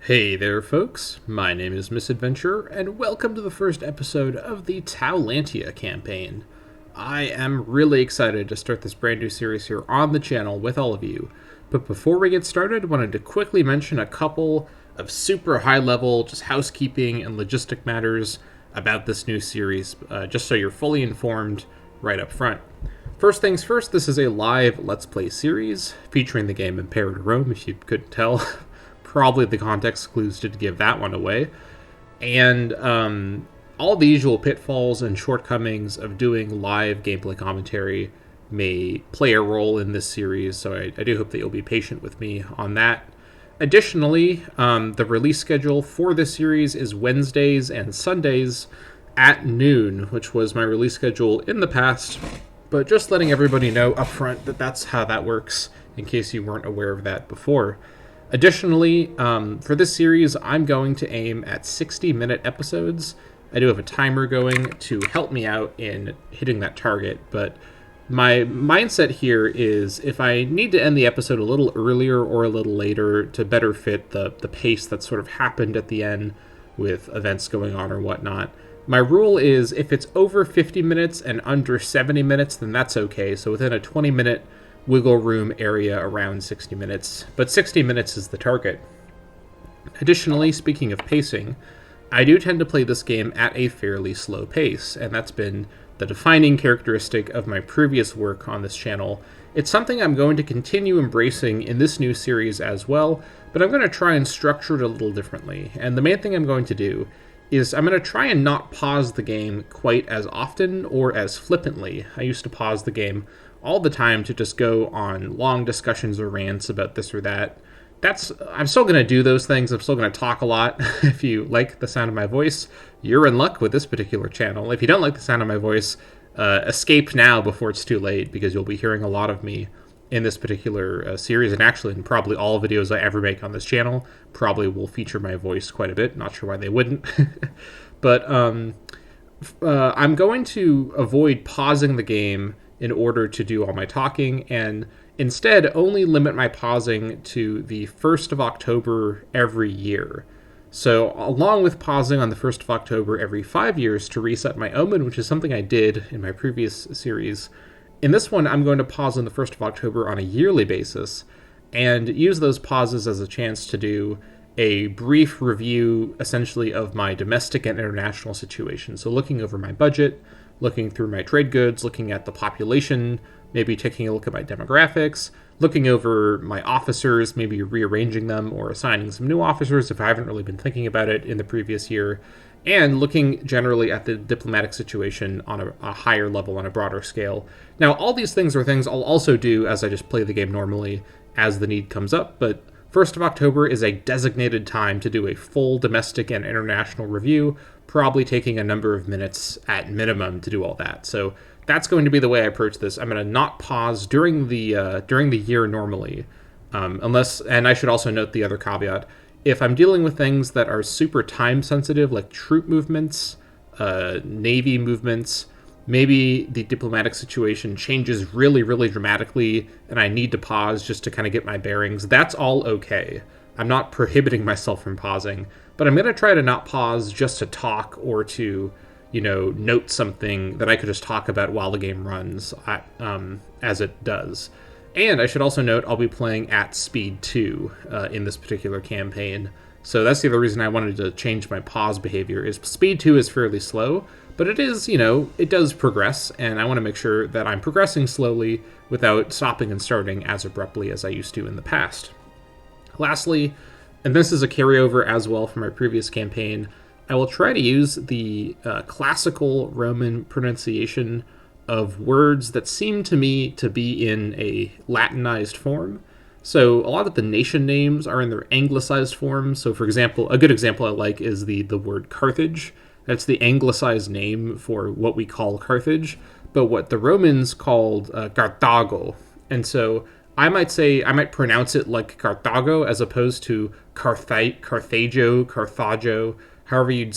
Hey there, folks. My name is Misadventure, and welcome to the first episode of the Taulantia Campaign. I am really excited to start this brand new series here on the channel with all of you. But before we get started, I wanted to quickly mention a couple of super high-level, just housekeeping and logistic matters about this new series, just so you're fully informed right up front. First things first, this is a live Let's Play series featuring the game Imperator, if you couldn't tell. Probably the context clues did give that one away. And all the usual pitfalls and shortcomings of doing live gameplay commentary may play a role in this series, so I do hope that you'll be patient with me on that. Additionally, the release schedule for this series is Wednesdays and Sundays at noon, which was my release schedule in the past. But just letting everybody know up front that that's how that works, in case you weren't aware of that before. Additionally, for this series, I'm going to aim at 60-minute episodes. I do have a timer going to help me out in hitting that target, but my mindset here is if I need to end the episode a little earlier or a little later to better fit the pace that sort of happened at the end with events going on or whatnot, my rule is if it's over 50 minutes and under 70 minutes, then that's okay. So within a 20-minute wiggle room area around 60 minutes, but 60 minutes is the target. Additionally, speaking of pacing, I do tend to play this game at a fairly slow pace, and that's been the defining characteristic of my previous work on this channel. It's something I'm going to continue embracing in this new series as well, but I'm going to try and structure it a little differently. And the main thing I'm going to do is I'm going to try and not pause the game quite as often or as flippantly. I used to pause the game all the time to just go on long discussions or rants about this or that. I'm still going to do those things. I'm still going to talk a lot. If you like the sound of my voice, you're in luck with this particular channel. If you don't like the sound of my voice, escape now before it's too late, because you'll be hearing a lot of me in this particular series, and actually in probably all videos I ever make on this channel probably will feature my voice quite a bit. Not sure why they wouldn't. But I'm going to avoid pausing the game in order to do all my talking, and instead only limit my pausing to the 1st of October every year. So along with pausing on the 1st of October every 5 years to reset my omen, which is something I did in my previous series, in this one I'm going to pause on the 1st of October on a yearly basis and use those pauses as a chance to do a brief review essentially of my domestic and international situation. So looking over my budget, looking through my trade goods, looking at the population, maybe taking a look at my demographics, looking over my officers, maybe rearranging them or assigning some new officers if I haven't really been thinking about it in the previous year, and looking generally at the diplomatic situation on a higher level, on a broader scale. Now, all these things are things I'll also do as I just play the game normally as the need comes up, but 1st of October is a designated time to do a full domestic and international review, probably taking a number of minutes at minimum to do all that. So that's going to be the way I approach this. I'm going to not pause during the year normally, unless, and I should also note the other caveat, if I'm dealing with things that are super time sensitive, like troop movements, navy movements, maybe the diplomatic situation changes really, really dramatically and I need to pause just to kind of get my bearings, that's all okay. I'm not prohibiting myself from pausing, but I'm going to try to not pause just to talk or to, note something that I could just talk about while the game runs, as it does. And I should also note I'll be playing at speed 2 in this particular campaign. So that's the other reason I wanted to change my pause behavior, is speed 2 is fairly slow, but it is, it does progress, and I want to make sure that I'm progressing slowly without stopping and starting as abruptly as I used to in the past. Lastly, and this is a carryover as well from my previous campaign, I will try to use the classical Roman pronunciation of words that seem to me to be in a Latinized form. So a lot of the nation names are in their anglicized form. So for example, a good example I like is the word Carthage. That's the anglicized name for what we call Carthage, but what the Romans called Carthago. And so I might pronounce it like Carthago as opposed to Carthago, Carthago, however you'd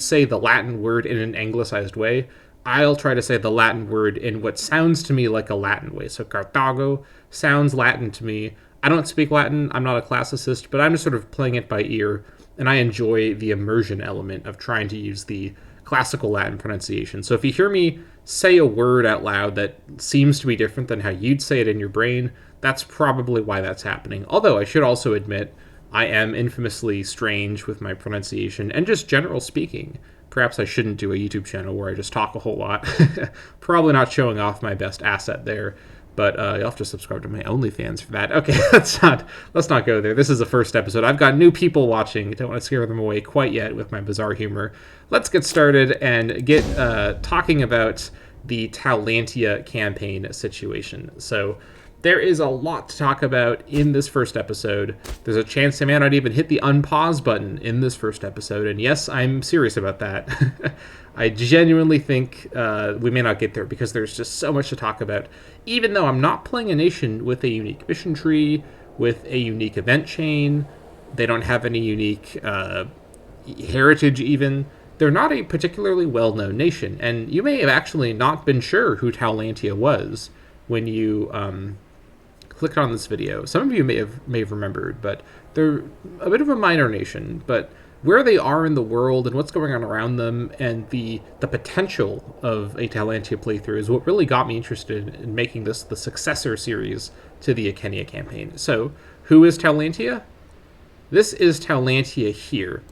say the Latin word in an anglicized way. I'll try to say the Latin word in what sounds to me like a Latin way. So Carthago sounds Latin to me. I don't speak Latin, I'm not a classicist, but I'm just sort of playing it by ear, and I enjoy the immersion element of trying to use the classical Latin pronunciation. So if you hear me say a word out loud that seems to be different than how you'd say it in your brain, that's probably why that's happening. Although I should also admit, I am infamously strange with my pronunciation and just general speaking. Perhaps I shouldn't do a YouTube channel where I just talk a whole lot. Probably not showing off my best asset there. But you'll have to subscribe to my OnlyFans for that. Okay, let's not go there. This is the first episode. I've got new people watching. I don't want to scare them away quite yet with my bizarre humor. Let's get started and get talking about the Taulantia campaign situation. So there is a lot to talk about in this first episode. There's a chance I may not even hit the unpause button in this first episode. And yes, I'm serious about that. I genuinely think we may not get there because there's just so much to talk about. Even though I'm not playing a nation with a unique mission tree, with a unique event chain, they don't have any unique heritage even. They're not a particularly well-known nation. And you may have actually not been sure who Taulantia was when you clicked on this video. Some of you may have remembered, but they're a bit of a minor nation. But where they are in the world and what's going on around them and the potential of a Taulantia playthrough is what really got me interested in making this the successor series to the Taulantia campaign. So, who is Taulantia? This is Taulantia here.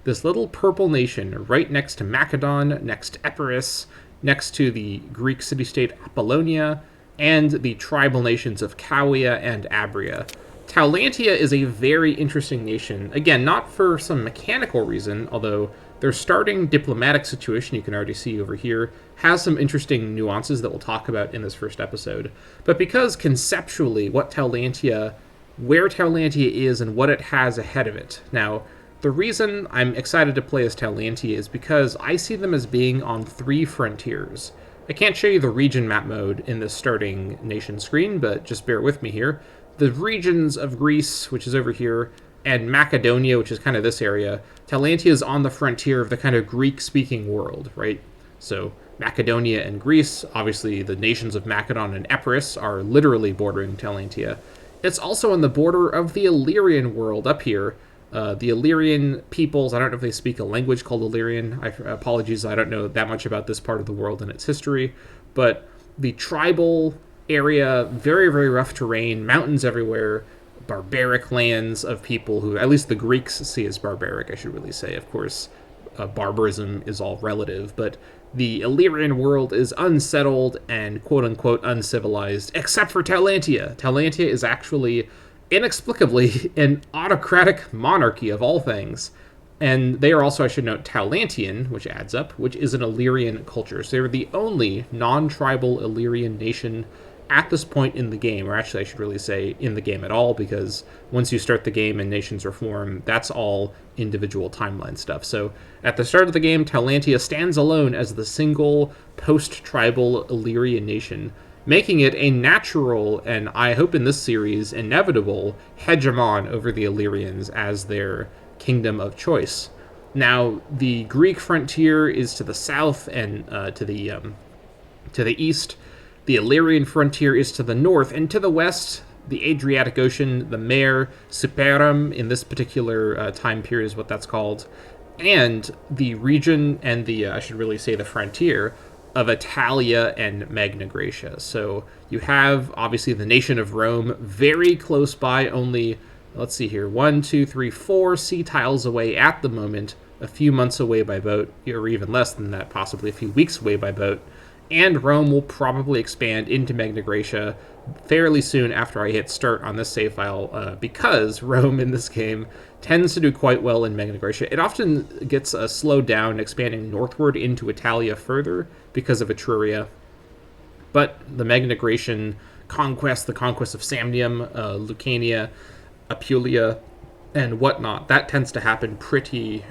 This little purple nation right next to Macedon, next to Epirus, next to the Greek city-state Apollonia, and the tribal nations of Cowia and Abria. Taulantia is a very interesting nation. Again, not for some mechanical reason, although their starting diplomatic situation, you can already see over here, has some interesting nuances that we'll talk about in this first episode. But because conceptually where Taulantia is and what it has ahead of it. Now, the reason I'm excited to play as Taulantia is because I see them as being on 3 frontiers. I can't show you the region map mode in this starting nation screen, but just bear with me here. The regions of Greece, which is over here, and Macedonia, which is kind of this area, Taulantia is on the frontier of the kind of Greek-speaking world, right? So Macedonia and Greece, obviously the nations of Macedon and Epirus are literally bordering Taulantia. It's also on the border of the Illyrian world up here. The Illyrian peoples, I don't know if they speak a language called Illyrian. Apologies, I don't know that much about this part of the world and its history. But the tribal area, very, very rough terrain, mountains everywhere, barbaric lands of people who, at least the Greeks see as barbaric, I should really say. Of course, barbarism is all relative, but the Illyrian world is unsettled and quote-unquote uncivilized, except for Taulantia. Taulantia is actually, inexplicably, an autocratic monarchy of all things. And they are also, I should note, Taulantian, which adds up, which is an Illyrian culture. So they're the only non-tribal Illyrian nation at this point in the game, or actually I should really say in the game at all, because once you start the game and nations reform, that's all individual timeline stuff. So at the start of the game, Taulantia stands alone as the single post-tribal Illyrian nation, making it a natural, and I hope in this series, inevitable hegemon over the Illyrians as their kingdom of choice. Now, the Greek frontier is to the south and to the east. The Illyrian frontier is to the north, and to the west, the Adriatic Ocean, the Mare Superum, in this particular time period is what that's called, and the region and the, I should really say the frontier, of Italia and Magna Graecia. So you have, obviously, the nation of Rome very close by, only, let's see here, 1, 2, 3, 4 sea tiles away at the moment, a few months away by boat, or even less than that, possibly a few weeks away by boat. And Rome will probably expand into Magna Graecia fairly soon after I hit start on this save file, because Rome in this game tends to do quite well in Magna Graecia. It often gets slowed down, expanding northward into Italia further because of Etruria. But the Magna Graecian conquest, the conquest of Samnium, Lucania, Apulia, and whatnot, that tends to happen pretty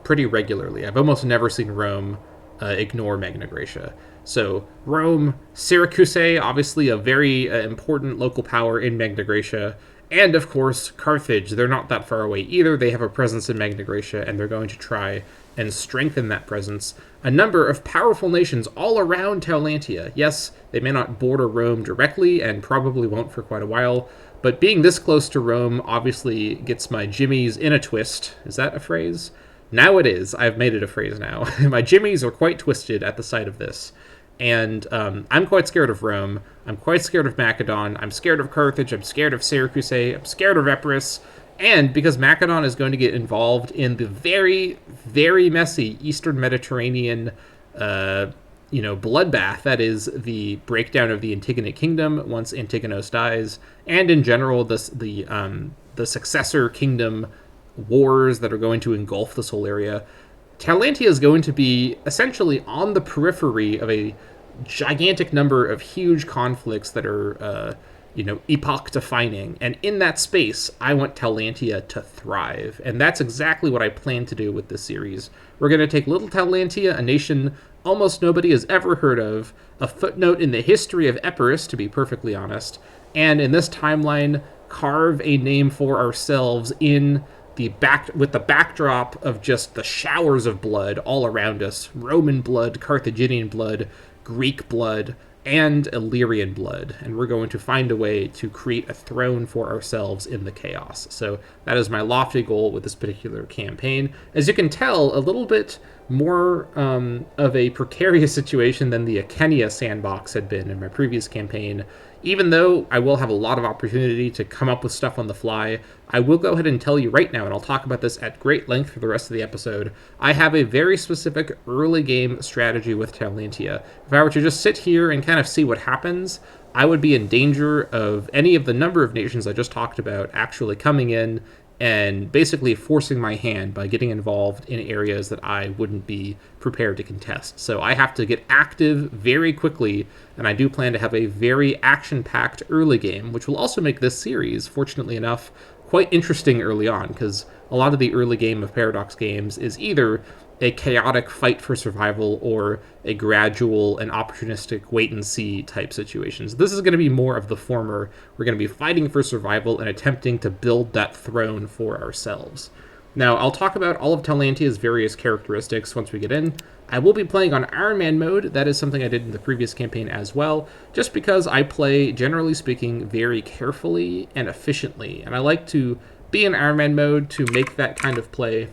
regularly. I've almost never seen Rome ignore Magna Graecia. So Rome, Syracuse, obviously a very important local power in Magna Graecia, and of course Carthage. They're not that far away either. They have a presence in Magna Graecia, and they're going to try and strengthen that presence. A number of powerful nations all around Taulantia. Yes, they may not border Rome directly, and probably won't for quite a while, But being this close to Rome obviously gets my jimmies in a twist. Is that a phrase? Now it is. I've made it a phrase now. My jimmies are quite twisted at the sight of this. And I'm quite scared of Rome. I'm quite scared of Macedon. I'm scared of Carthage. I'm scared of Syracuse. I'm scared of Epirus. And because Macedon is going to get involved in the very, very messy Eastern Mediterranean bloodbath that is the breakdown of the Antigonid kingdom once Antigonos dies, and in general the successor kingdom wars that are going to engulf this whole area. Taulantia is going to be essentially on the periphery of a gigantic number of huge conflicts that are epoch defining, and in that space I want Taulantia to thrive, and that's exactly what I plan to do with this series. We're going to take little Taulantia, a nation almost nobody has ever heard of, a footnote in the history of Epirus, to be perfectly honest, and in this timeline carve a name for ourselves in with the backdrop of just the showers of blood all around us. Roman blood, Carthaginian blood, Greek blood, and Illyrian blood, and we're going to find a way to create a throne for ourselves in the chaos. So that is my lofty goal with this particular campaign. As you can tell, a little bit more of a precarious situation than the Achenia sandbox had been in my previous campaign. Even though I will have a lot of opportunity to come up with stuff on the fly, I will go ahead and tell you right now, and I'll talk about this at great length for the rest of the episode, I have a very specific early game strategy with Taulantia. If I were to just sit here and kind of see what happens, I would be in danger of any of the number of nations I just talked about actually coming in and basically forcing my hand by getting involved in areas that I wouldn't be prepared to contest. So I have to get active very quickly, and I do plan to have a very action-packed early game, which will also make this series, fortunately enough, quite interesting early on, because a lot of the early game of Paradox games is either a chaotic fight for survival or a gradual and opportunistic wait-and-see type situations. This is going to be more of the former. We're going to be fighting for survival and attempting to build that throne for ourselves. Now, I'll talk about all of Taulantia's various characteristics once we get in. I will be playing on Iron Man mode. That is something I did in the previous campaign as well, just because I play, generally speaking, very carefully and efficiently, and I like to be in Iron Man mode to make that kind of play,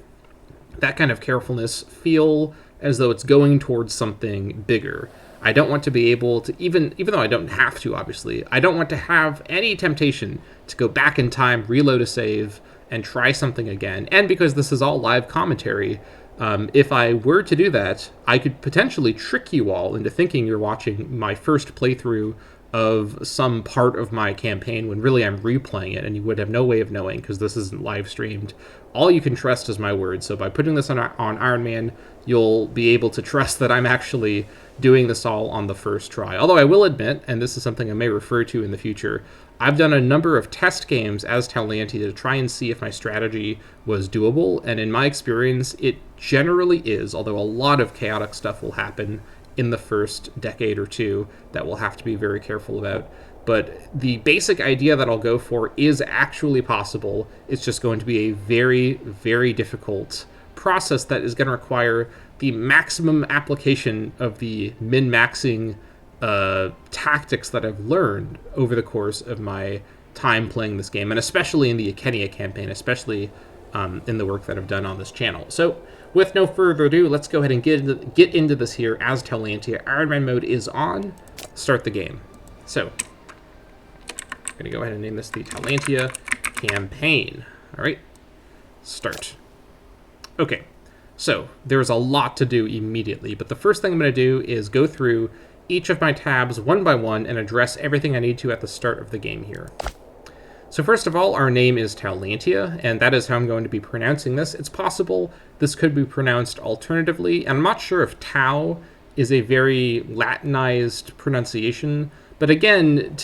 that kind of carefulness, feel as though it's going towards something bigger. I don't want to be able to, even though I don't have to, obviously, I don't want to have any temptation to go back in time, reload a save, and try something again. And because this is all live commentary, if I were to do that, I could potentially trick you all into thinking you're watching my first playthrough of some part of my campaign when really I'm replaying it, and you would have no way of knowing because this isn't live streamed. All you can trust is my word. So by putting this on Iron Man, you'll be able to trust that I'm actually doing this all on the first try. Although I will admit, and this is something I may refer to in the future, I've done a number of test games as Taulantia to try and see if my strategy was doable, and in my experience, it generally is, although a lot of chaotic stuff will happen in the first decade or two that we'll have to be very careful about. But the basic idea that I'll go for is actually possible. It's just going to be a very, very difficult process that is going to require the maximum application of the min-maxing tactics that I've learned over the course of my time playing this game, and especially in the Achenia campaign, especially in the work that I've done on this channel. So with no further ado, let's go ahead and get into this here as Taulantia. Iron Man mode is on. Start the game. So I'm going to go ahead and name this the Taulantia Campaign. All right, start. Okay, so there's a lot to do immediately, but the first thing I'm going to do is go through each of my tabs one by one and address everything I need to at the start of the game here. So first of all, our name is Taulantia, and that is how I'm going to be pronouncing this. It's possible this could be pronounced alternatively, and I'm not sure if Tau is a very Latinized pronunciation, but again,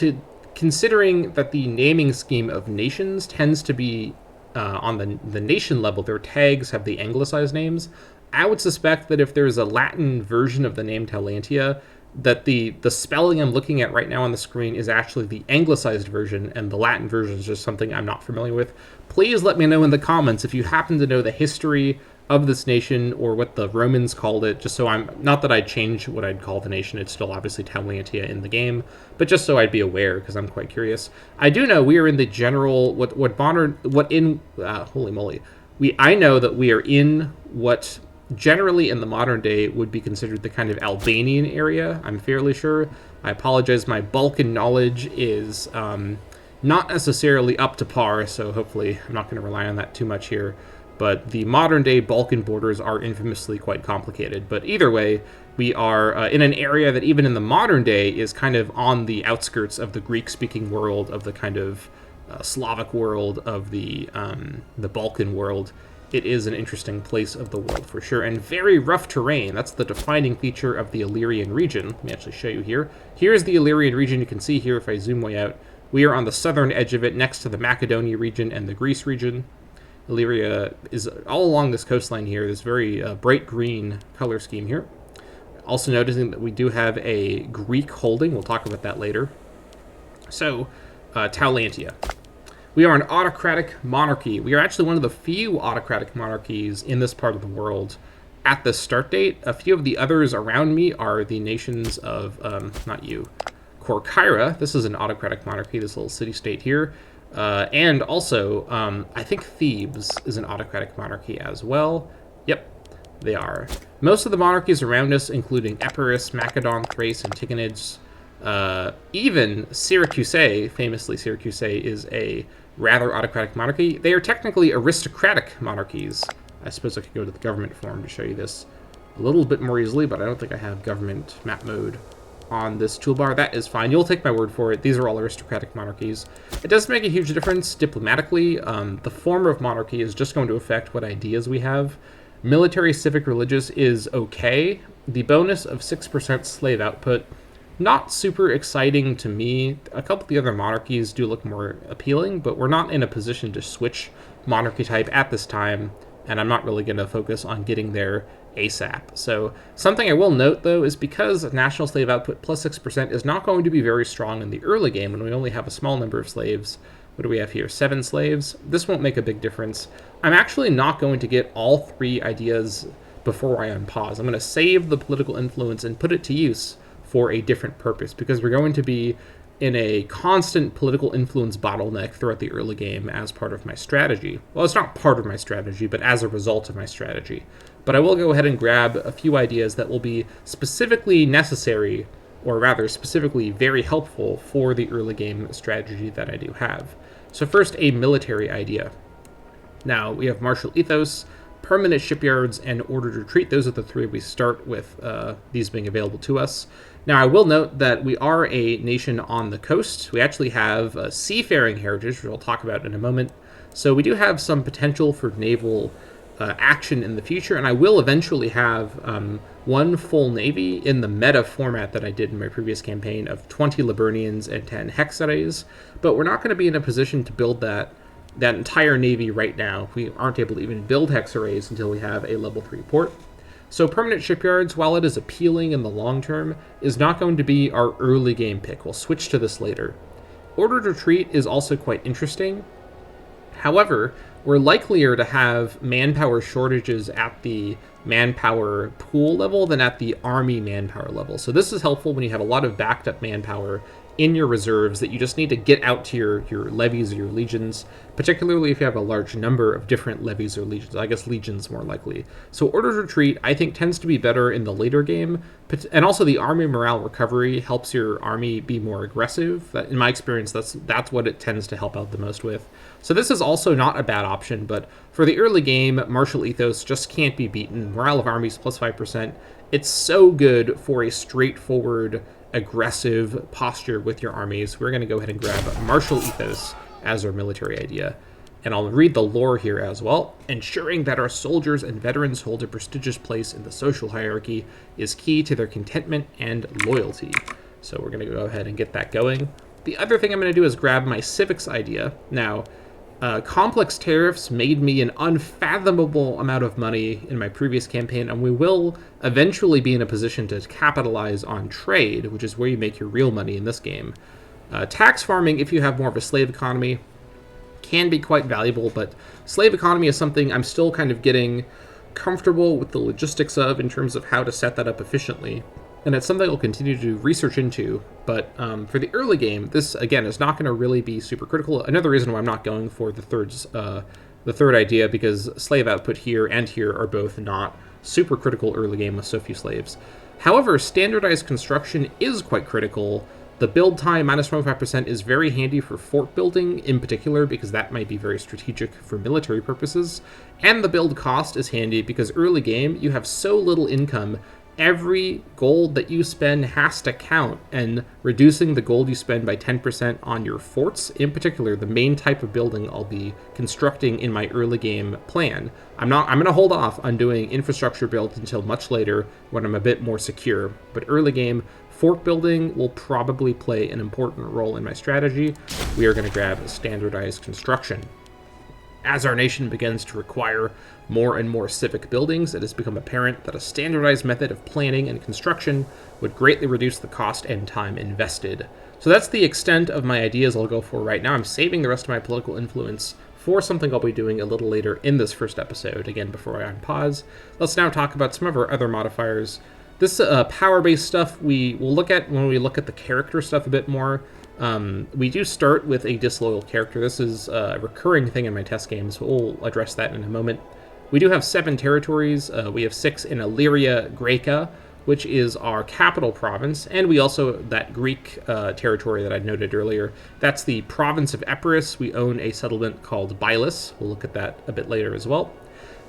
considering that the naming scheme of nations tends to be on the nation level, their tags have the anglicized names, I would suspect that if there's a Latin version of the name Taulantia, that the spelling I'm looking at right now on the screen is actually the anglicized version, and the Latin version is just something I'm not familiar with. Please let me know in the comments if you happen to know the history of this nation, or what the Romans called it, just so I'm, not that I'd change what I'd call the nation, it's still obviously Taulantia in the game, but just so I'd be aware, because I'm quite curious. I do know we are in the general, holy moly, I know that we are in what generally in the modern day would be considered the kind of Albanian area, I'm fairly sure. I apologize, my Balkan knowledge is not necessarily up to par, so hopefully I'm not going to rely on that too much here. But the modern-day Balkan borders are infamously quite complicated. But either way, we are in an area that even in the modern day is kind of on the outskirts of the Greek-speaking world, of the kind of Slavic world, of the Balkan world. It is an interesting place of the world for sure, and very rough terrain. That's the defining feature of the Illyrian region. Let me actually show you here. Here's the Illyrian region. You can see here if I zoom way out. We are on the southern edge of it, next to the Macedonia region and the Greece region. Illyria is all along this coastline here, this very bright green color scheme here. Also noticing that we do have a Greek holding. We'll talk about that later. So, Taulantia. We are an autocratic monarchy. We are actually one of the few autocratic monarchies in this part of the world at the start date. A few of the others around me are the nations of, Corcyra. This is an autocratic monarchy, this little city-state here. And also, I think Thebes is an autocratic monarchy as well. Yep, they are. Most of the monarchies around us, including Epirus, Macedon, Thrace, and Tigonids, even Syracuse, famously Syracuse, is a rather autocratic monarchy. They are technically aristocratic monarchies. I suppose I could go to the government form to show you this a little bit more easily, but I don't think I have government map mode on this toolbar. That is fine. You'll take my word for it. These are all aristocratic monarchies. It does make a huge difference diplomatically. The form of monarchy is just going to affect what ideas we have. Military, civic, religious is okay. The bonus of 6% slave output, not super exciting to me. A couple of the other monarchies do look more appealing, but we're not in a position to switch monarchy type at this time, and I'm not really going to focus on getting there ASAP. So something I will note, though, is because national slave output plus 6% is not going to be very strong in the early game when we only have a small number of slaves. What do we have here? 7 slaves. This won't make a big difference. I'm actually not going to get all 3 ideas before I unpause. I'm going to save the political influence and put it to use for a different purpose, because we're going to be in a constant political influence bottleneck throughout the early game as part of my strategy. Well, it's not part of my strategy, but as a result of my strategy. But I will go ahead and grab a few ideas that will be specifically necessary, or rather specifically very helpful for the early game strategy that I do have. So first, a military idea. Now, we have martial ethos, permanent shipyards, and ordered retreat. Those are the 3 we start with, these being available to us. Now, I will note that we are a nation on the coast. We actually have a seafaring heritage, which we'll talk about in a moment. So we do have some potential for naval action in the future, and I will eventually have 1 full navy in the meta format that I did in my previous campaign of 20 Liburnians and 10 Hexares, but we're not going to be in a position to build that entire navy right now. We aren't able to even build Hexares until we have a level 3 port. So permanent shipyards, while it is appealing in the long term, is not going to be our early game pick. We'll switch to this later. Ordered retreat is also quite interesting. However, we're likelier to have manpower shortages at the manpower pool level than at the army manpower level. So this is helpful when you have a lot of backed up manpower in your reserves that you just need to get out to your levies or your legions, particularly if you have a large number of different levies or legions. I guess legions more likely. So ordered retreat, I think, tends to be better in the later game, and also the army morale recovery helps your army be more aggressive. In my experience, that's what it tends to help out the most with. So this is also not a bad option, but for the early game, martial ethos just can't be beaten. Morale of armies plus 5%. It's so good for a straightforward, aggressive posture with your armies. We're going to go ahead and grab martial ethos as our military idea. And I'll read the lore here as well. Ensuring that our soldiers and veterans hold a prestigious place in the social hierarchy is key to their contentment and loyalty. So we're going to go ahead and get that going. The other thing I'm going to do is grab my civics idea. Now, complex tariffs made me an unfathomable amount of money in my previous campaign, and we will eventually be in a position to capitalize on trade, which is where you make your real money in this game. Tax farming, if you have more of a slave economy, can be quite valuable, but slave economy is something I'm still kind of getting comfortable with the logistics of in terms of how to set that up efficiently. And it's something I'll continue to research into. But for the early game, this, again, is not going to really be super critical. Another reason why I'm not going for the third idea, because slave output here and here are both not super critical early game with so few slaves. However, standardized construction is quite critical. The build time, minus 25%, is very handy for fort building in particular, because that might be very strategic for military purposes. And the build cost is handy because early game, you have so little income. Every gold that you spend has to count, and reducing the gold you spend by 10% on your forts, in particular, the main type of building I'll be constructing in my early game plan. I'm going to hold off on doing infrastructure builds until much later when I'm a bit more secure, but early game, fort building will probably play an important role in my strategy. We are going to grab standardized construction. As our nation begins to require more and more civic buildings, it has become apparent that a standardized method of planning and construction would greatly reduce the cost and time invested. So that's the extent of my ideas I'll go for right now. I'm saving the rest of my political influence for something I'll be doing a little later in this first episode. Again, before I unpause, let's now talk about some of our other modifiers. This power-based stuff we will look at when we look at the character stuff a bit more. We do start with a disloyal character. This is a recurring thing in my test games, so we'll address that in a moment. We do have 7 territories. We have 6 in Illyria Graeca, which is our capital province, and we also, that Greek territory that I noted earlier, that's the province of Epirus. We own a settlement called Bylus. We'll look at that a bit later as well.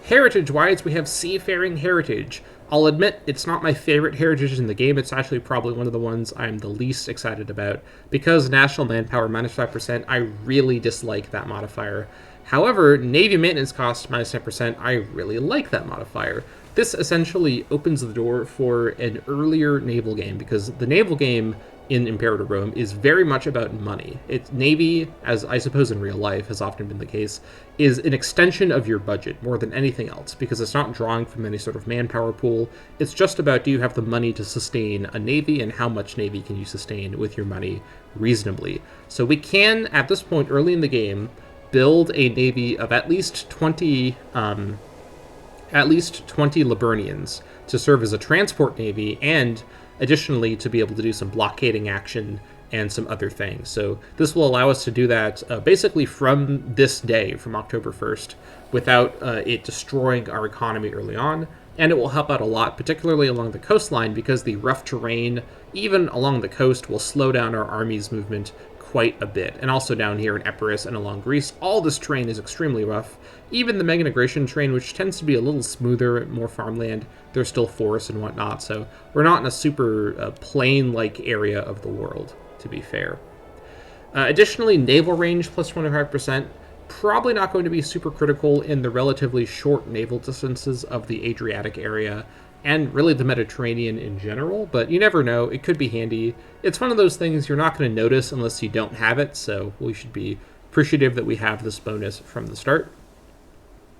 Heritage-wise, we have Seafaring Heritage. I'll admit, it's not my favorite heritage in the game. It's actually probably one of the ones I'm the least excited about. Because national manpower, minus 5%, I really dislike that modifier. However, Navy maintenance cost, minus 10%, I really like that modifier. This essentially opens the door for an earlier naval game, because the naval game in Imperator Rome is very much about money. It's Navy, as I suppose in real life has often been the case, is an extension of your budget more than anything else, because it's not drawing from any sort of manpower pool. It's just about, do you have the money to sustain a Navy, and how much Navy can you sustain with your money reasonably. So we can, at this point early in the game, build a Navy of at least 20 Liburnians to serve as a transport Navy, and additionally to be able to do some blockading action and some other things. So this will allow us to do that basically from this day, from October 1st, without it destroying our economy early on. And it will help out a lot, particularly along the coastline, because the rough terrain, even along the coast, will slow down our army's movement quite a bit. And also down here in Epirus and along Greece, all this terrain is extremely rough. Even the Meganegration terrain, which tends to be a little smoother, more farmland, there's still forests and whatnot, so we're not in a super plain-like area of the world, to be fair. Additionally, naval range plus 25%, probably not going to be super critical in the relatively short naval distances of the Adriatic area, and really the Mediterranean in general, but you never know, it could be handy. It's one of those things you're not going to notice unless you don't have it, so we should be appreciative that we have this bonus from the start.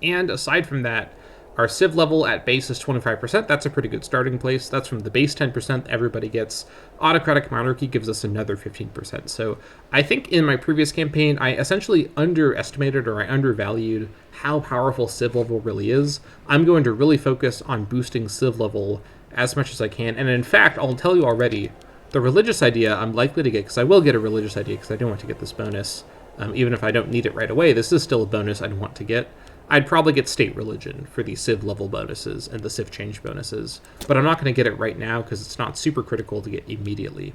And aside from that, our civ level at base is 25%. That's a pretty good starting place. That's from the base 10% everybody gets. Autocratic Monarchy gives us another 15%. So I think in my previous campaign, I essentially underestimated, or I undervalued how powerful civ level really is. I'm going to really focus on boosting civ level as much as I can. And in fact, I'll tell you already, the religious idea I'm likely to get, because I will get a religious idea because I do want to get this bonus. Even if I don't need it right away, this is still a bonus I'd want to get. I'd probably get state religion for the civ level bonuses and the civ change bonuses, but I'm not going to get it right now because it's not super critical to get immediately.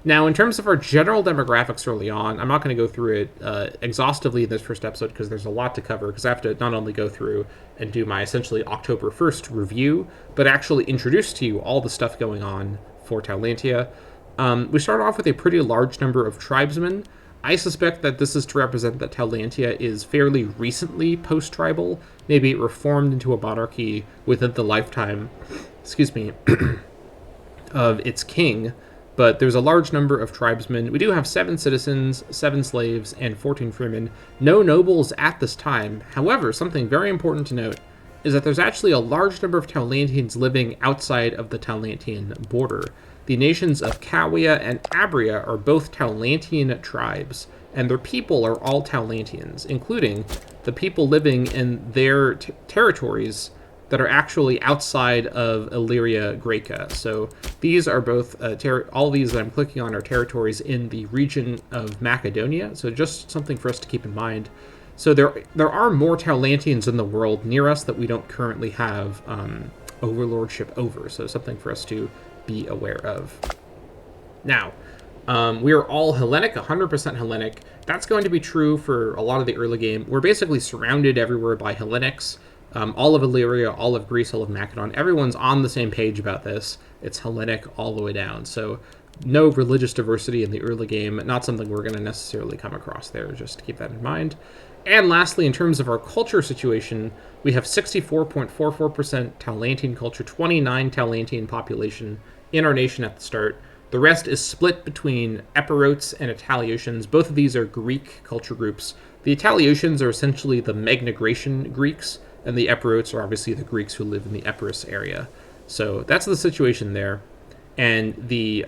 Now, in terms of our general demographics early on, I'm not going to go through it exhaustively in this first episode because there's a lot to cover, because I have to not only go through and do my essentially October 1st review, but actually introduce to you all the stuff going on for Taulantia. We start off with a pretty large number of tribesmen. I suspect that this is to represent that Taulantia is fairly recently post-tribal. Maybe it reformed into a monarchy within the lifetime, of its king. But there's a large number of tribesmen. We do have 7 citizens, 7 slaves, and 14 freemen. No nobles at this time. However, something very important to note is that there's actually a large number of Taulantians living outside of the Taulantian border. The nations of Cawia and Abria are both Taulantian tribes, and their people are all Taulantians, including the people living in their territories that are actually outside of Illyria Graeca. So these are both, all these that I'm clicking on are territories in the region of Macedonia. So just something for us to keep in mind. So there are more Taulantians in the world near us that we don't currently have overlordship over. So something for us to be aware of. Now, we are all Hellenic, 100% Hellenic. That's going to be true for a lot of the early game. We're basically surrounded everywhere by Hellenics. All of Illyria, all of Greece, all of Macedon, everyone's on the same page about this. It's Hellenic all the way down. So no religious diversity in the early game, not something we're going to necessarily come across there, just to keep that in mind. And lastly, in terms of our culture situation, we have 64.44% Taulantian culture, 29 Taulantian population in our nation at the start. The rest is split between Epirotes and Italiotians. Both of these are Greek culture groups. The Italiotians are essentially the Megnogration Greeks, and the Epirotes are obviously the Greeks who live in the Epirus area. So that's the situation there. And the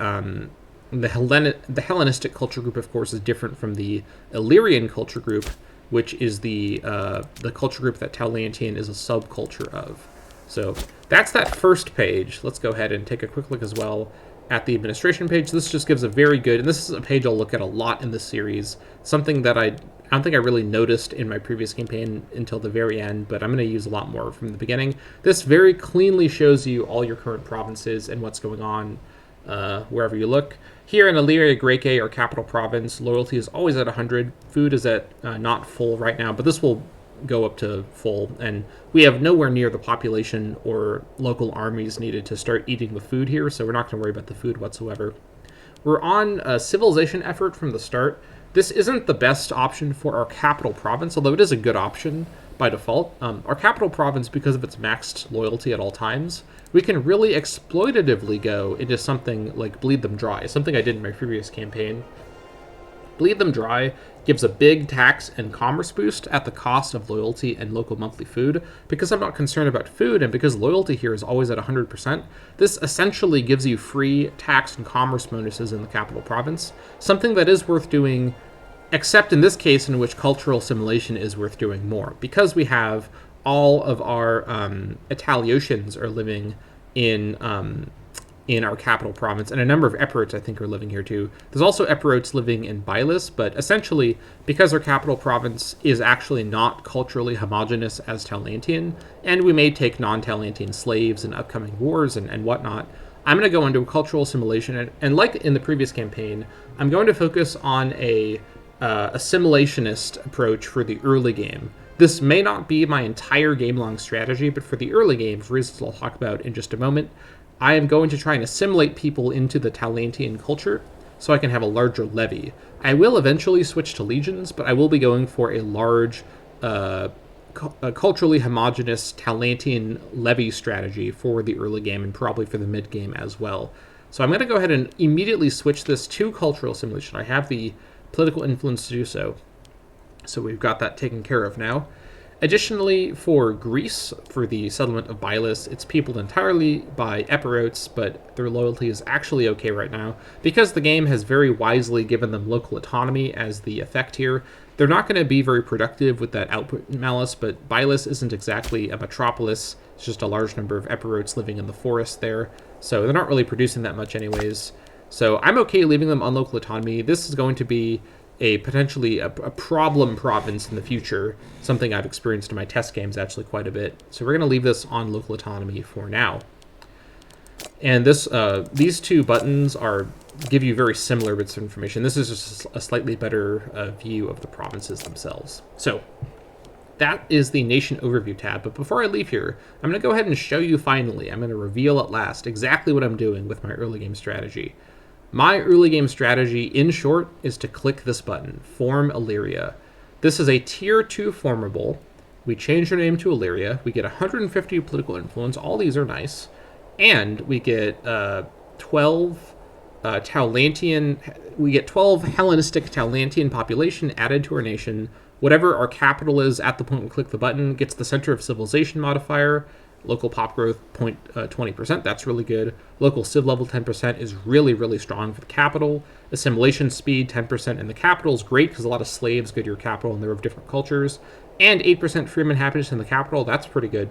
Hellenistic culture group, of course, is different from the Illyrian culture group, which is the culture group that Taulantian is a subculture of. So that's that first page. Let's go ahead and take a quick look as well at the administration page. This just gives a very good, and this is a page I'll look at a lot in this series, something that I don't think I really noticed in my previous campaign until the very end, but I'm going to use a lot more from the beginning. This very cleanly shows you all your current provinces and what's going on wherever you look. Here in Illyria Graecae, our capital province, loyalty is always at 100. Food is at not full right now, but this will go up to full, and we have nowhere near the population or local armies needed to start eating the food here, so we're not going to worry about the food whatsoever. We're on a civilization effort from the start. This isn't the best option for our capital province, although it is a good option by default. Our capital province, because of its maxed loyalty at all times, we can really exploitatively go into something like Bleed Them Dry, something I did in my previous campaign. Bleed Them Dry gives a big tax and commerce boost at the cost of loyalty and local monthly food. Because I'm not concerned about food, and because loyalty here is always at 100%, this essentially gives you free tax and commerce bonuses in the capital province, something that is worth doing, except in this case in which cultural assimilation is worth doing more. Because we have all of our Italiotians are living in our capital province, and a number of Epirotes, I think, are living here too. There's also Epirotes living in Bylis, but essentially, because our capital province is actually not culturally homogenous as Taulantian, and we may take non-Taulantian slaves in upcoming wars and whatnot, I'm going to go into a cultural assimilation, and like in the previous campaign, I'm going to focus on a assimilationist approach for the early game. This may not be my entire game-long strategy, but for the early game, for reasons I'll talk about in just a moment, I am going to try and assimilate people into the Taulantian culture so I can have a larger levy. I will eventually switch to legions, but I will be going for a large, culturally homogenous Taulantian levy strategy for the early game and probably for the mid-game as well. So I'm going to go ahead and immediately switch this to cultural assimilation. I have the political influence to do so. So we've got that taken care of now. Additionally, for Greece, for the settlement of Bylis, it's peopled entirely by Epirotes, but their loyalty is actually okay right now. Because the game has very wisely given them local autonomy as the effect here, they're not going to be very productive with that output malice, but Bylis isn't exactly a metropolis. It's just a large number of Epirotes living in the forest there, so they're not really producing that much anyways. So I'm okay leaving them on local autonomy. This is going to be potentially a problem province in the future, something I've experienced in my test games actually quite a bit. So we're going to leave this on local autonomy for now. And these two buttons give you very similar bits of information. This is just a slightly better view of the provinces themselves. So that is the nation overview tab. But before I leave here, I'm going to go ahead and show you finally, I'm going to reveal at last exactly what I'm doing with my early game strategy. My early game strategy, in short, is to click this button, Form Illyria. This is a Tier 2 formable. We change our name to Illyria. We get 150 political influence. All these are nice. And we get 12 Taulantian. We get 12 Hellenistic Taulantian population added to our nation. Whatever our capital is at the point we click the button gets the Center of Civilization modifier. Local pop growth 20%, that's really good. Local civ level 10% is really, really strong for the capital. Assimilation speed 10% in the capital is great because a lot of slaves go to your capital and they're of different cultures. And 8% freeman happiness in the capital, that's pretty good.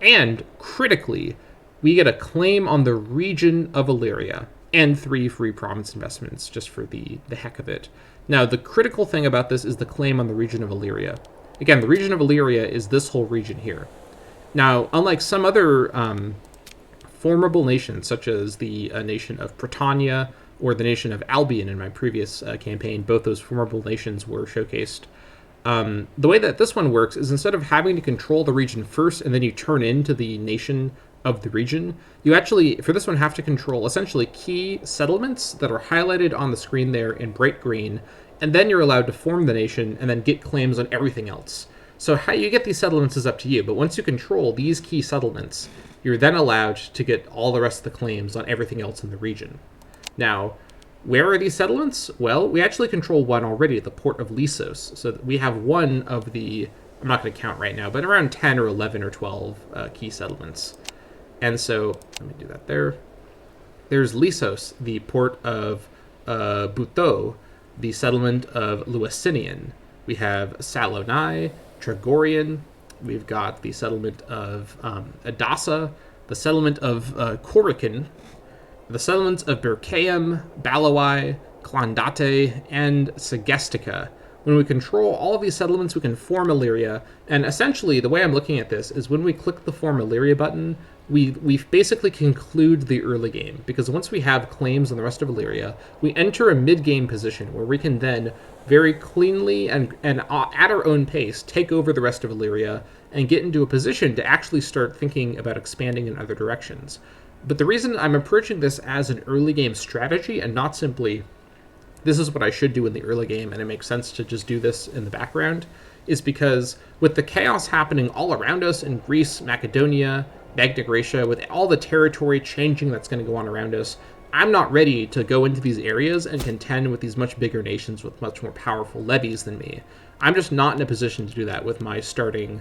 And, critically, we get a claim on the region of Illyria and 3 free province investments, just for the heck of it. Now, the critical thing about this is the claim on the region of Illyria. Again, the region of Illyria is this whole region here. Now, unlike some other formidable nations, such as the nation of Britannia or the nation of Albion in my previous campaign, both those formidable nations were showcased. The way that this one works is instead of having to control the region first and then you turn into the nation of the region, you actually, for this one, have to control essentially key settlements that are highlighted on the screen there in bright green, and then you're allowed to form the nation and then get claims on everything else. So how you get these settlements is up to you, but once you control these key settlements, you're then allowed to get all the rest of the claims on everything else in the region. Now, where are these settlements? Well, we actually control one already, the port of Lissos. So we have one of the, I'm not going to count right now, but around 10 or 11 or 12 key settlements. And so, let me do that there. There's Lissos, the port of Buto, the settlement of Luacinian. We have Salonai, Tregorian. We've got the settlement of Adassa, the settlement of Korikin, the settlements of Berkeum, Balawai, Clondate, and Segestica. When we control all of these settlements, we can form Illyria, and essentially the way I'm looking at this is when we click the Form Illyria button, we basically conclude the early game, because once we have claims on the rest of Illyria, we enter a mid-game position where we can then very cleanly and at our own pace take over the rest of Illyria and get into a position to actually start thinking about expanding in other directions. But the reason I'm approaching this as an early game strategy and not simply this is what I should do in the early game and it makes sense to just do this in the background is because with the chaos happening all around us in Greece, Macedonia, Magna Graecia, with all the territory changing that's going to go on around us, I'm not ready to go into these areas and contend with these much bigger nations with much more powerful levies than me. I'm just not in a position to do that with my starting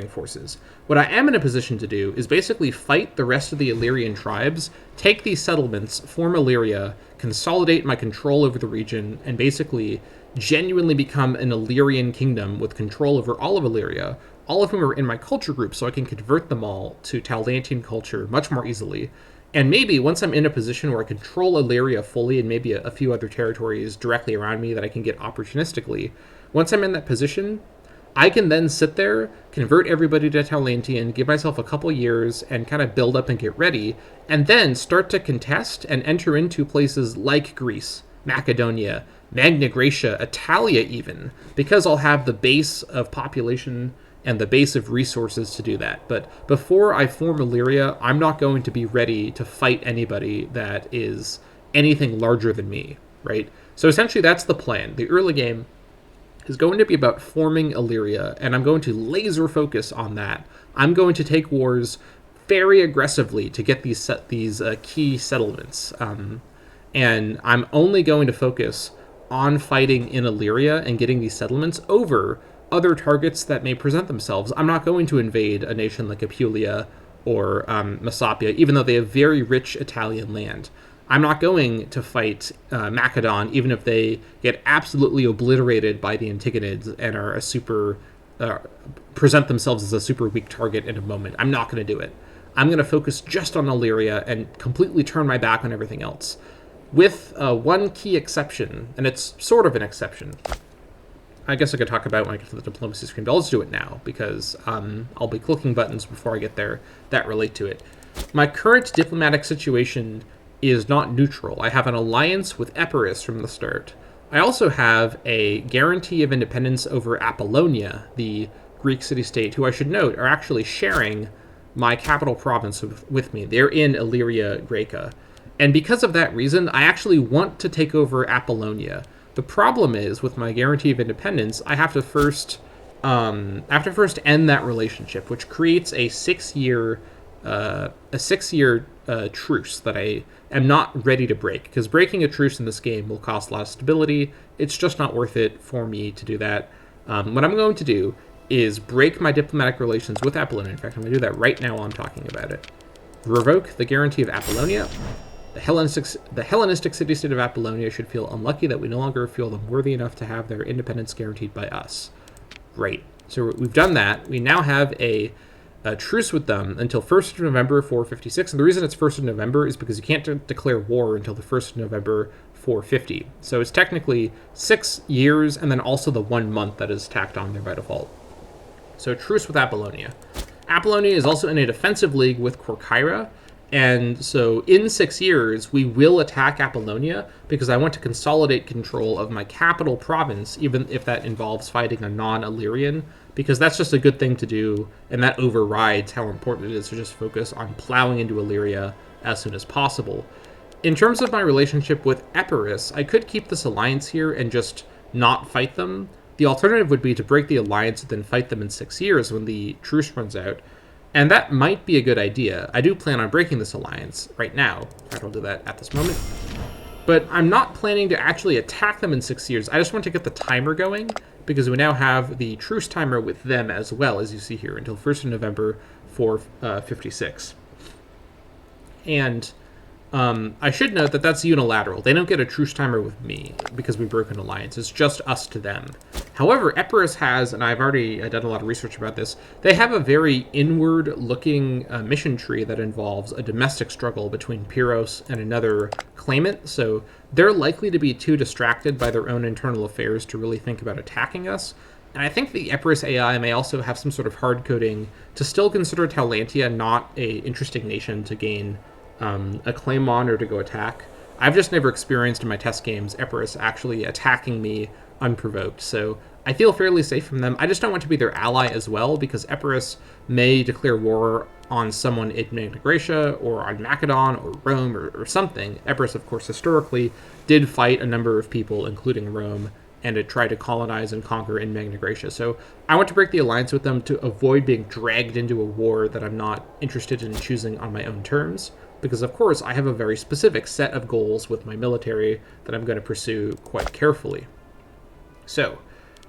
forces. What I am in a position to do is basically fight the rest of the Illyrian tribes, take these settlements, form Illyria, consolidate my control over the region, and basically genuinely become an Illyrian kingdom with control over all of Illyria, all of whom are in my culture group, so I can convert them all to Taulantian culture much more easily. And maybe once I'm in a position where I control Illyria fully and maybe a few other territories directly around me that I can get opportunistically, once I'm in that position, I can then sit there, convert everybody to Taulantian, give myself a couple years and kind of build up and get ready, and then start to contest and enter into places like Greece, Macedonia, Magna Graecia, Italia even, because I'll have the base of population and the base of resources to do that. But before I form Illyria, I'm not going to be ready to fight anybody that is anything larger than me, right? So essentially that's the plan. The early game is going to be about forming Illyria, and I'm going to laser focus on that. I'm going to take wars very aggressively to get these key settlements, and I'm only going to focus on fighting in Illyria and getting these settlements over other targets that may present themselves. I'm not going to invade a nation like Apulia or Messapia, even though they have very rich Italian land. I'm not going to fight Macedon, even if they get absolutely obliterated by the Antigonids and are a present themselves as a super weak target in a moment. I'm not going to do it. I'm going to focus just on Illyria and completely turn my back on everything else. With one key exception, and it's sort of an exception. I guess I could talk about when I get to the diplomacy screen, but I'll just do it now because I'll be clicking buttons before I get there that relate to it. My current diplomatic situation is not neutral. I have an alliance with Epirus from the start. I also have a guarantee of independence over Apollonia, the Greek city-state, who I should note are actually sharing my capital province with me. They're in Illyria Graeca. And because of that reason, I actually want to take over Apollonia. The problem is, with my guarantee of independence, I have to first end that relationship, which creates a 6-year truce that I am not ready to break, because breaking a truce in this game will cost a lot of stability. It's just not worth it for me to do that. What I'm going to do is break my diplomatic relations with Apollonia. In fact, I'm going to do that right now while I'm talking about it. Revoke the guarantee of Apollonia. The Hellenistic city-state of Apollonia should feel unlucky that we no longer feel them worthy enough to have their independence guaranteed by us. Great. So we've done that. We now have a a truce with them until 1st of November 456. And the reason it's 1st of November is because you can't declare war until the 1st of November 450. So it's technically 6 years and then also the 1 month that is tacked on there by default. So truce with Apollonia. Apollonia is also in a defensive league with Corcyra. And so in 6 years, we will attack Apollonia because I want to consolidate control of my capital province, even if that involves fighting a non-Illyrian, because that's just a good thing to do, and that overrides how important it is to just focus on plowing into Illyria as soon as possible. In terms of my relationship with Epirus, I could keep this alliance here and just not fight them. The alternative would be to break the alliance and then fight them in 6 years when the truce runs out. And that might be a good idea. I do plan on breaking this alliance right now. I don't do that at this moment. But I'm not planning to actually attack them in 6 years. I just want to get the timer going because we now have the truce timer with them as well, as you see here, until 1st of November 456. And I should note that that's unilateral. They don't get a truce timer with me because we broke an alliance. It's just us to them. However, Epirus has, and I've already done a lot of research about this, they have a very inward-looking mission tree that involves a domestic struggle between Pyros and another claimant. So they're likely to be too distracted by their own internal affairs to really think about attacking us. And I think the Epirus AI may also have some sort of hard coding to still consider Taulantia not a interesting nation to gain a claim on or to go attack. I've just never experienced in my test games Epirus actually attacking me unprovoked, so I feel fairly safe from them. I just don't want to be their ally as well, because Epirus may declare war on someone in Magna Graecia, or on Macedon, or Rome, or something. Epirus, of course, historically did fight a number of people, including Rome, and to try to colonize and conquer in Magna Graecia. So I want to break the alliance with them to avoid being dragged into a war that I'm not interested in choosing on my own terms, because of course I have a very specific set of goals with my military that I'm going to pursue quite carefully. So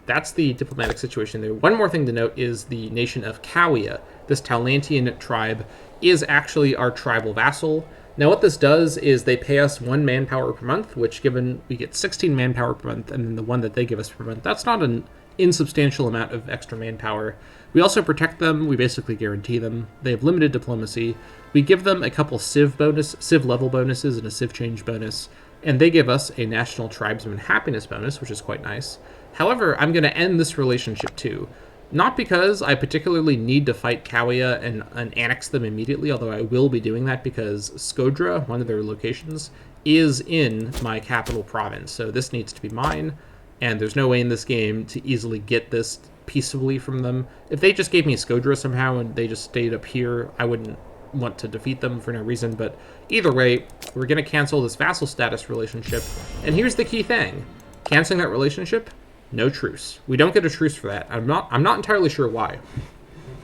that's the diplomatic situation there. One more thing to note is the nation of Cowia. This Taulantian tribe is actually our tribal vassal. Now what this does is they pay us 1 manpower per month, which given we get 16 manpower per month, and then the 1 that they give us per month, that's not an insubstantial amount of extra manpower. We also protect them, we basically guarantee them. They have limited diplomacy. We give them a couple civ level bonuses and a civ change bonus, and they give us a national tribesman happiness bonus, which is quite nice. However, I'm going to end this relationship too. Not because I particularly need to fight Cowia and annex them immediately, although I will be doing that because Skodra, one of their locations, is in my capital province. So this needs to be mine, and there's no way in this game to easily get this peaceably from them. If they just gave me Skodra somehow and they just stayed up here, I wouldn't want to defeat them for no reason. But either way, we're going to cancel this vassal status relationship. And here's the key thing. Canceling that relationship, no truce. We don't get a truce for that. I'm not entirely sure why.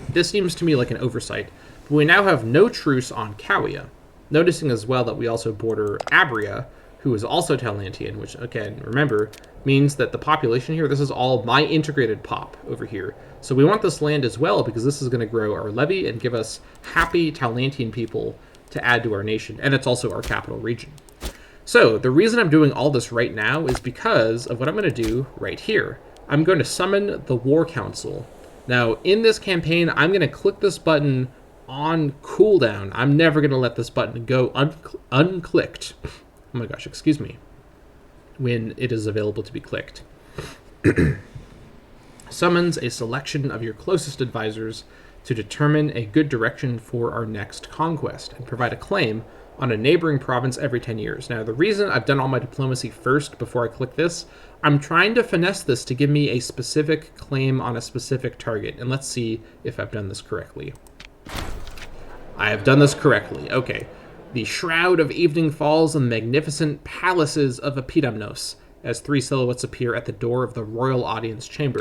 This seems to me like an oversight. But we now have no truce on Cowia. Noticing as well that we also border Abria, who is also Taulantian, which, again, remember, means that the population here, this is all my integrated pop over here. So we want this land as well because this is going to grow our levy and give us happy Taulantian people to add to our nation. And it's also our capital region. So the reason I'm doing all this right now is because of what I'm going to do right here. I'm going to summon the War Council. Now, in this campaign, I'm going to click this button on cooldown. I'm never going to let this button go unclicked. Oh my gosh, excuse me. When it is available to be clicked. Summons a selection of your closest advisors to determine a good direction for our next conquest and provide a claim on a neighboring province every 10 years. Now, the reason I've done all my diplomacy first before I click this, I'm trying to finesse this to give me a specific claim on a specific target, and let's see if I've done this correctly. I have done this correctly. Okay. The shroud of evening falls on the magnificent palaces of Epidamnos, as 3 silhouettes appear at the door of the royal audience chamber.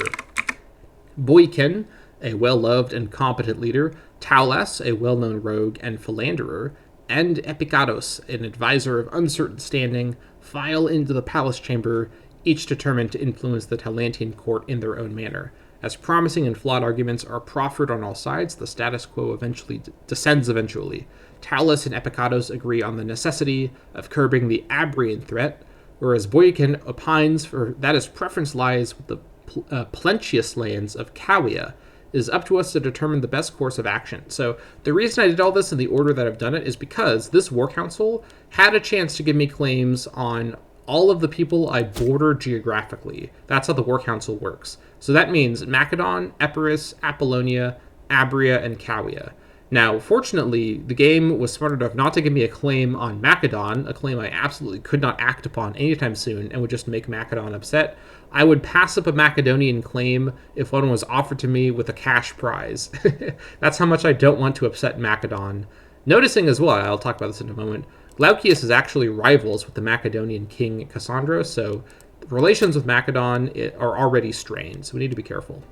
Boykin, a well-loved and competent leader, Taulas, a well-known rogue and philanderer, and Epikados, an advisor of uncertain standing, file into the palace chamber, each determined to influence the Taulantian court in their own manner. As promising and flawed arguments are proffered on all sides, the status quo descends eventually. Taulus and Epikados agree on the necessity of curbing the Abrian threat, whereas Boykin opines that his preference lies with the plenteous lands of Cowia, It is up to us to determine the best course of action. So the reason I did all this in the order that I've done it is because this War Council had a chance to give me claims on all of the people I border geographically. That's how the War Council works. So that means Macedon, Epirus, Apollonia, Abria, and Cowia. Now, fortunately, the game was smart enough not to give me a claim on Macedon, a claim I absolutely could not act upon anytime soon and would just make Macedon upset. I would pass up a Macedonian claim if one was offered to me with a cash prize. That's how much I don't want to upset Macedon. Noticing as well, I'll talk about this in a moment, Glaucius is actually rivals with the Macedonian king Cassandra, so relations with Macedon are already strained, so we need to be careful.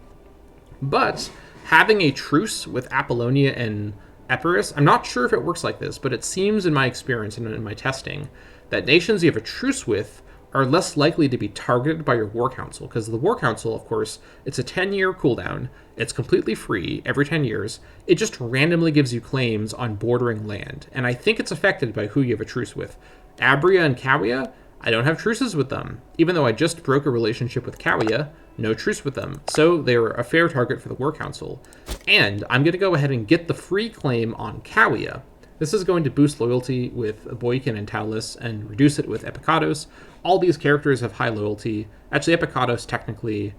But having a truce with Apollonia and Epirus, I'm not sure if it works like this, but it seems in my experience and in my testing that nations you have a truce with are less likely to be targeted by your War Council, because the War Council, of course, it's a 10-year cooldown. It's completely free every 10 years. It just randomly gives you claims on bordering land, and I think it's affected by who you have a truce with. Abria and Cowia, I don't have truces with them. Even though I just broke a relationship with Cowia, no truce with them. So they're a fair target for the War Council. And I'm going to go ahead and get the free claim on Cowia. This is going to boost loyalty with Boykin and Taulus and reduce it with Epikatos. All these characters have high loyalty. Actually, Epikatos technically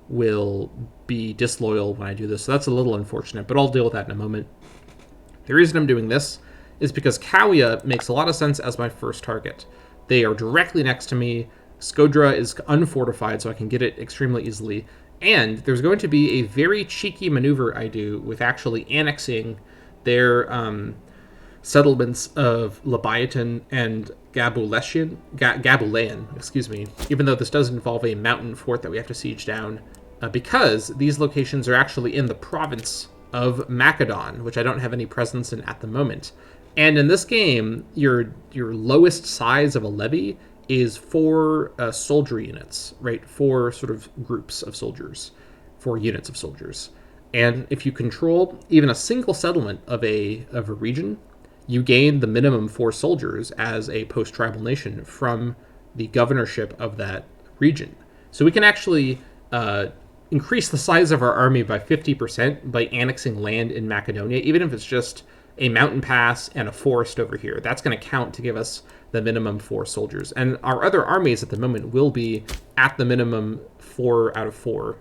will be disloyal when I do this, so that's a little unfortunate, but I'll deal with that in a moment. The reason I'm doing this is because Cowia makes a lot of sense as my first target. They are directly next to me. Skodra is unfortified, so I can get it extremely easily. And there's going to be a very cheeky maneuver I do with actually annexing their settlements of Leviathan and Gabulean, even though this does involve a mountain fort that we have to siege down, because these locations are actually in the province of Macedon, which I don't have any presence in at the moment. And in this game, your lowest size of a levy is 4 soldier units, right? 4 sort of groups of soldiers, 4 units of soldiers. And if you control even a single settlement of a region, you gain the minimum 4 soldiers as a post-tribal nation from the governorship of that region. So we can actually increase the size of our army by 50% by annexing land in Macedonia, even if it's just a mountain pass and a forest over here. That's going to count to give us the minimum 4 soldiers. And our other armies at the moment will be at the minimum 4 out of 4,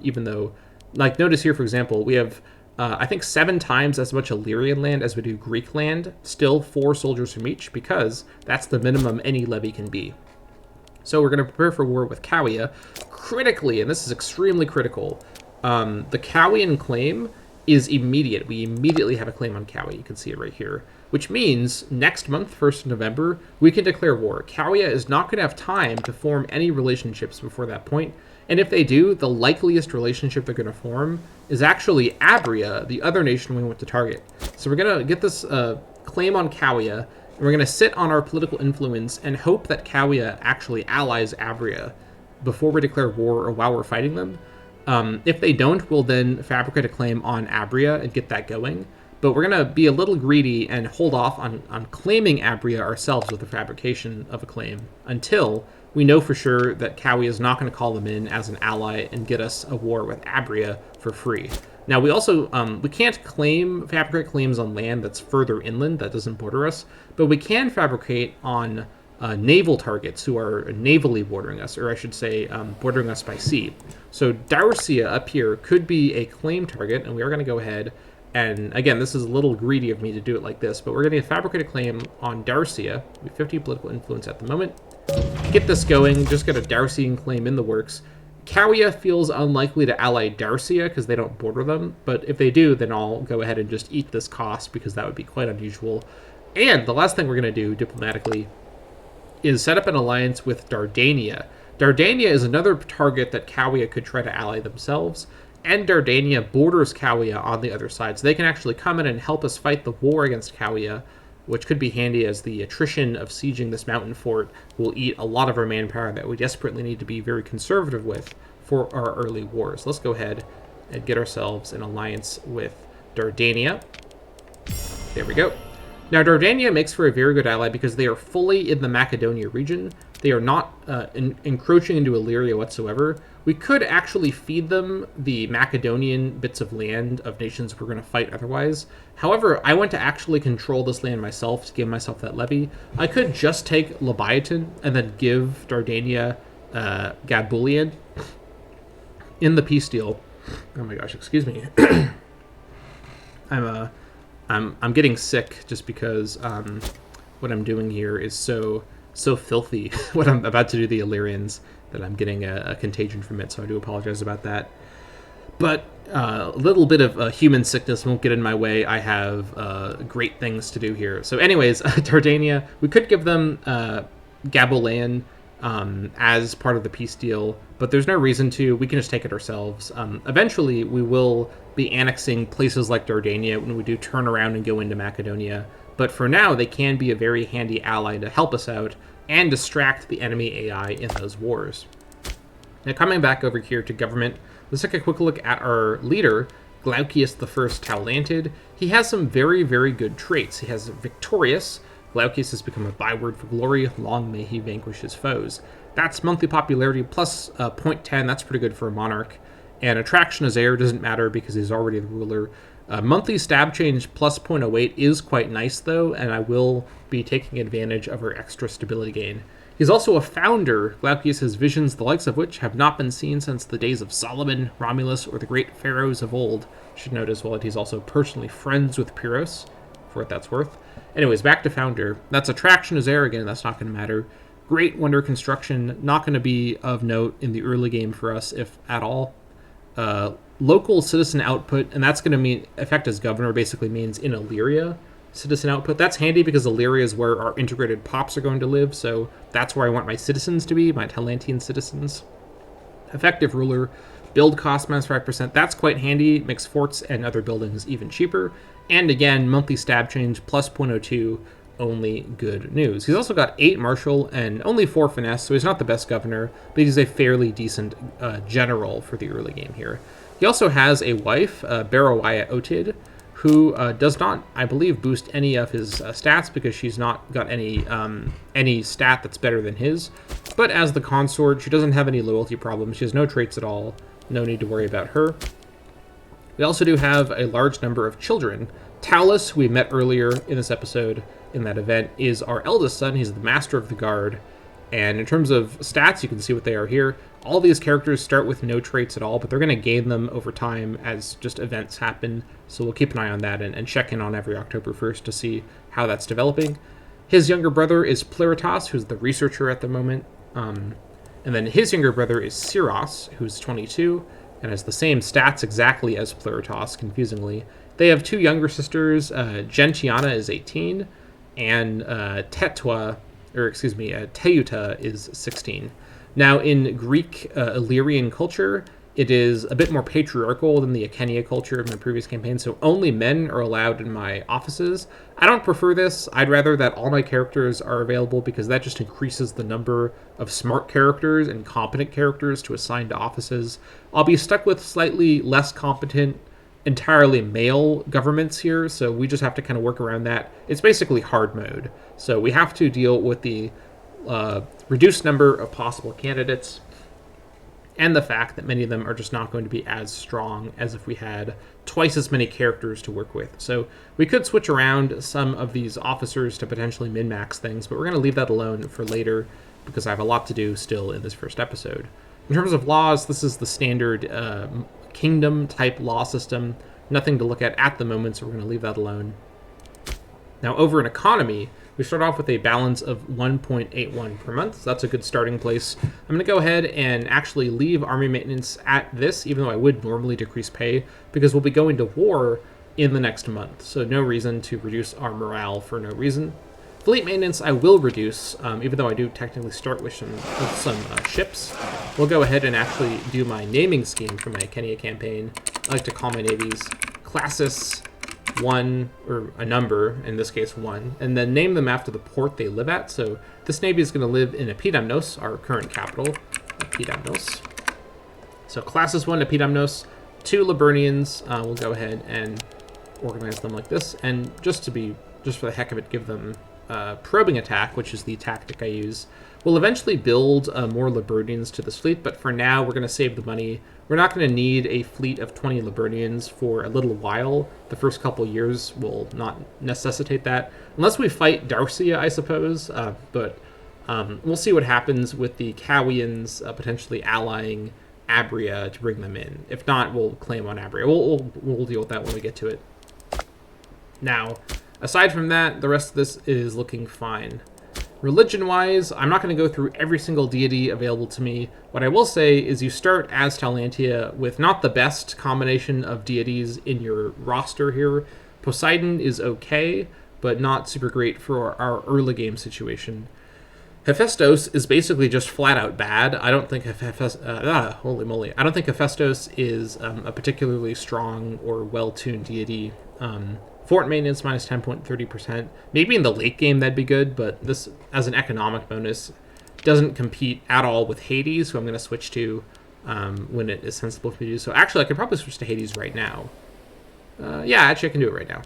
even though, like, notice here, for example, we have I think 7 times as much Illyrian land as we do Greek land, still 4 soldiers from each, because that's the minimum any levy can be. So we're going to prepare for war with Cowia. Critically, and this is extremely critical, the Cowian claim is immediate. We immediately have a claim on Cowia. You can see it right here, which means next month, 1st of November, we can declare war. Cowia is not going to have time to form any relationships before that point. And if they do, the likeliest relationship they're going to form is actually Abria, the other nation we want to target. So we're going to get this claim on Cowia, and we're going to sit on our political influence and hope that Cowia actually allies Abria before we declare war or while we're fighting them. If they don't, we'll then fabricate a claim on Abria and get that going. But we're going to be a little greedy and hold off on claiming Abria ourselves with the fabrication of a claim until we know for sure that Cowia is not going to call them in as an ally and get us a war with Abria for free. Now, we also, we can't fabricate claims on land that's further inland, that doesn't border us, but we can fabricate on naval targets who are navally bordering us, or I should say bordering us by sea. So Daursia up here could be a claim target, and we are going to go ahead and, again, this is a little greedy of me to do it like this, but we're going to fabricate a claim on Daursia. We have 50 political influence at the moment. Get this going, just get a Daursian claim in the works. Cowia feels unlikely to ally Daursia because they don't border them, but if they do, then I'll go ahead and just eat this cost because that would be quite unusual. And the last thing we're going to do diplomatically is set up an alliance with Dardania. Dardania is another target that Cowia could try to ally themselves, and Dardania borders Cowia on the other side, so they can actually come in and help us fight the war against Cowia, which could be handy as the attrition of sieging this mountain fort will eat a lot of our manpower that we desperately need to be very conservative with for our early wars. Let's go ahead and get ourselves an alliance with Dardania. There we go. Now, Dardania makes for a very good ally because they are fully in the Macedonia region. They are not encroaching into Illyria whatsoever. We could actually feed them the Macedonian bits of land of nations we're going to fight otherwise. However, I want to actually control this land myself to give myself that levy. I could just take Leviathan and then give Dardania Gabulian in the peace deal. Oh my gosh, excuse me. I'm getting sick just because what I'm doing here is so filthy. What I'm about to do to the Illyrians, that I'm getting a contagion from it, so I do apologize about that. But a little bit of human sickness won't get in my way. I have great things to do here. So anyways, Dardania, we could give them Gabulan as part of the peace deal, but there's no reason to. We can just take it ourselves. Eventually, we will be annexing places like Dardania when we do turn around and go into Macedonia. But for now, they can be a very handy ally to help us out and distract the enemy AI in those wars. Now, coming back over here to government, let's take a quick look at our leader, Glaucius I Taulantid. He has some very, very good traits. He has victorious. Glaucius has become a byword for glory. Long may he vanquish his foes. That's monthly popularity plus 0.10. That's pretty good for a monarch. And attraction as heir doesn't matter because he's already the ruler. Monthly stab change plus 0.08 is quite nice, though, and I will be taking advantage of our extra stability gain. He's also a founder. Glaucius has visions the likes of which have not been seen since the days of Solomon, Romulus, or the great pharaohs of old. Should note as well that he's also personally friends with Pyrrhus, for what that's worth. Anyways, back to founder. That's attraction as heir again, that's not going to matter. Great wonder construction, not going to be of note in the early game for us, if at all. Local citizen output, and that's going to mean effect as governor basically means in Illyria citizen output. That's handy because Illyria is where our integrated pops are going to live, so that's where I want my citizens to be, my Taulantian citizens. Effective ruler, build cost minus 5%. That's quite handy, makes forts and other buildings even cheaper. And again, monthly stab change plus 0.02, only good news. He's also got 8 martial and only 4 finesse, so he's not the best governor, but he's a fairly decent general for the early game here. He also has a wife, Barawaya Otid, who does not, I believe, boost any of his stats because she's not got any stat that's better than his. But as the consort, she doesn't have any loyalty problems. She has no traits at all. No need to worry about her. We also do have a large number of children. Taulus, who we met earlier in this episode in that event, is our eldest son. He's the master of the guard. And in terms of stats, you can see what they are here. All these characters start with no traits at all, but they're going to gain them over time as just events happen. So we'll keep an eye on that and check in on every October 1st to see how that's developing. His younger brother is Pleritas, who's the researcher at the moment. And then his younger brother is Siros, who's 22, and has the same stats exactly as Pleritas, confusingly. They have 2 younger sisters. Gentiana is 18, and Teuta is 16. Now, in Greek Illyrian culture, it is a bit more patriarchal than the Achenia culture of my previous campaign, so only men are allowed in my offices. I don't prefer this. I'd rather that all my characters are available because that just increases the number of smart characters and competent characters to assign to offices. I'll be stuck with slightly less competent, entirely male governments here, so we just have to kind of work around that. It's basically hard mode, so we have to deal with the reduced number of possible candidates and the fact that many of them are just not going to be as strong as if we had twice as many characters to work with. So we could switch around some of these officers to potentially min-max things, but we're going to leave that alone for later because I have a lot to do still in this first episode. In terms of laws, this is the standard kingdom-type law system. Nothing to look at the moment, so we're going to leave that alone. Now, over in economy, we start off with a balance of 1.81 per month, so that's a good starting place. I'm going to go ahead and actually leave army maintenance at this, even though I would normally decrease pay, because we'll be going to war in the next month, so no reason to reduce our morale for no reason. Fleet maintenance I will reduce, even though I do technically start with some ships. We'll go ahead and actually do my naming scheme for my Achenia campaign. I like to call my navies Classis 1, or a number, in this case 1, and then name them after the port they live at. So this navy is going to live in Epidamnos, our current capital, Epidamnos. So Classis 1, Epidamnos, 2 Liburnians. We'll go ahead and organize them like this, and just for the heck of it, give them probing attack, which is the tactic I use. We'll eventually build more Liburnians to this fleet, but for now we're going to save the money. We're not going to need a fleet of 20 Liburnians for a little while. The first couple years will not necessitate that, unless we fight Darcia, I suppose, but we'll see what happens with the Cowians potentially allying Abria to bring them in. If not, we'll claim on Abria. We'll deal with that when we get to it. Now, aside from that, the rest of this is looking fine. Religion-wise, I'm not going to go through every single deity available to me. What I will say is you start as Taulantia with not the best combination of deities in your roster here. Poseidon is okay, but not super great for our early game situation. Hephaestus is basically just flat out bad. I don't think holy moly. I don't think Hephaestus is a particularly strong or well-tuned deity. Fort maintenance minus 10.30%. Maybe in the late game that'd be good, but this, as an economic bonus, doesn't compete at all with Hades, who I'm going to switch to when it is sensible for me to do so. Actually, I could probably switch to Hades right now. Yeah, actually I can do it right now.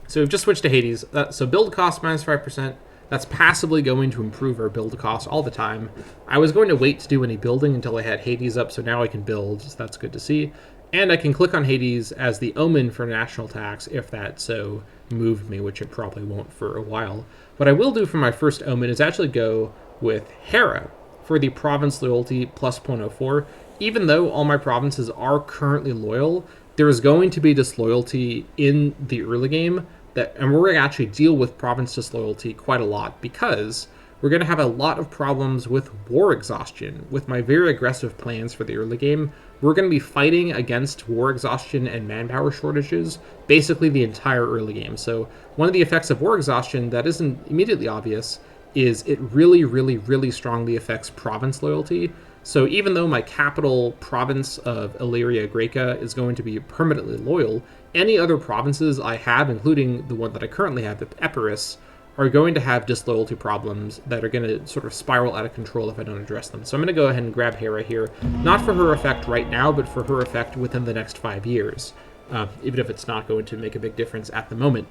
So we've just switched to Hades. So build cost minus 5%. That's passively going to improve our build cost all the time. I was going to wait to do any building until I had Hades up, so now I can build, so that's good to see. And I can click on Hades as the omen for national tax if that so moved me, which it probably won't for a while. What I will do for my first omen is actually go with Hera for the province loyalty plus 0.04. Even though all my provinces are currently loyal, there is going to be disloyalty in the early game, and we're going to actually deal with province disloyalty quite a lot because we're going to have a lot of problems with war exhaustion. With my very aggressive plans for the early game, we're going to be fighting against war exhaustion and manpower shortages basically the entire early game. So one of the effects of war exhaustion that isn't immediately obvious is it really, really, really strongly affects province loyalty. So even though my capital province of Illyria Graeca is going to be permanently loyal, any other provinces I have, including the one that I currently have, Epirus, are going to have disloyalty problems that are going to sort of spiral out of control if I don't address them. So I'm going to go ahead and grab Hera here, not for her effect right now, but for her effect within the next 5 years, even if it's not going to make a big difference at the moment.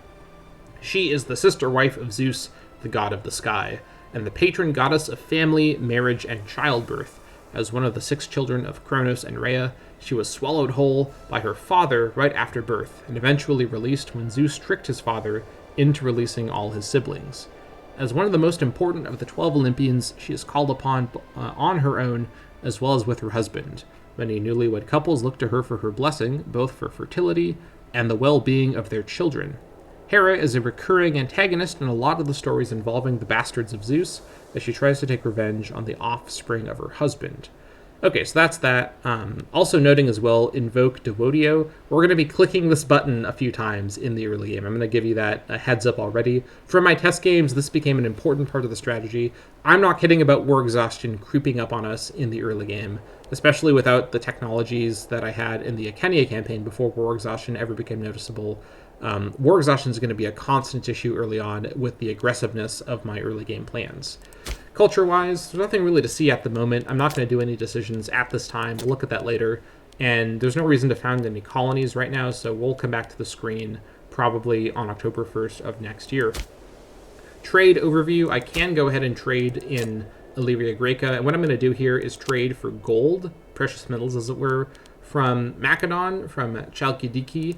She is the sister wife of Zeus, the god of the sky, and the patron goddess of family, marriage, and childbirth. As one of the 6 children of Kronos and Rhea, she was swallowed whole by her father right after birth, and eventually released when Zeus tricked his father into releasing all his siblings. As one of the most important of the 12 Olympians, she is called upon on her own, as well as with her husband. Many newlywed couples look to her for her blessing, both for fertility and the well-being of their children. Hera is a recurring antagonist in a lot of the stories involving the bastards of Zeus, as she tries to take revenge on the offspring of her husband. Okay, so that's that. Also noting as well, Invoke Devotio. We're going to be clicking this button a few times in the early game. I'm going to give you that a heads up already. For my test games, this became an important part of the strategy. I'm not kidding about war exhaustion creeping up on us in the early game, especially without the technologies that I had in the Taulantia campaign before war exhaustion ever became noticeable. War exhaustion is going to be a constant issue early on with the aggressiveness of my early game plans. Culture-wise, there's nothing really to see at the moment. I'm not going to do any decisions at this time. We'll look at that later. And there's no reason to found any colonies right now, so we'll come back to the screen probably on October 1st of next year. Trade overview. I can go ahead and trade in Illyria Graeca. And what I'm going to do here is trade for gold, precious metals as it were, from Macedon, from Chalkidiki,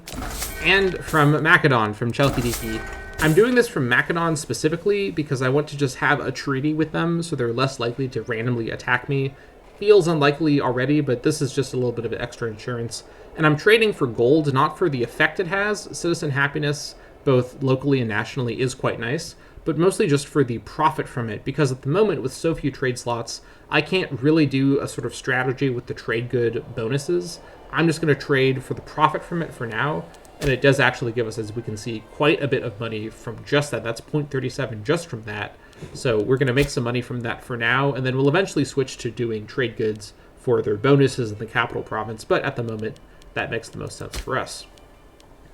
and from Macedon, from Chalkidiki. I'm doing this from Macedon specifically because I want to just have a treaty with them so they're less likely to randomly attack me. Feels unlikely already, but this is just a little bit of extra insurance. And I'm trading for gold, not for the effect it has. Citizen happiness, both locally and nationally, is quite nice, but mostly just for the profit from it, because at the moment, with so few trade slots, I can't really do a sort of strategy with the trade good bonuses. I'm just going to trade for the profit from it for now. And it does actually give us, as we can see, quite a bit of money from just that. That's 0.37 just from that. So we're going to make some money from that for now, and then we'll eventually switch to doing trade goods for their bonuses in the capital province. But at the moment, that makes the most sense for us.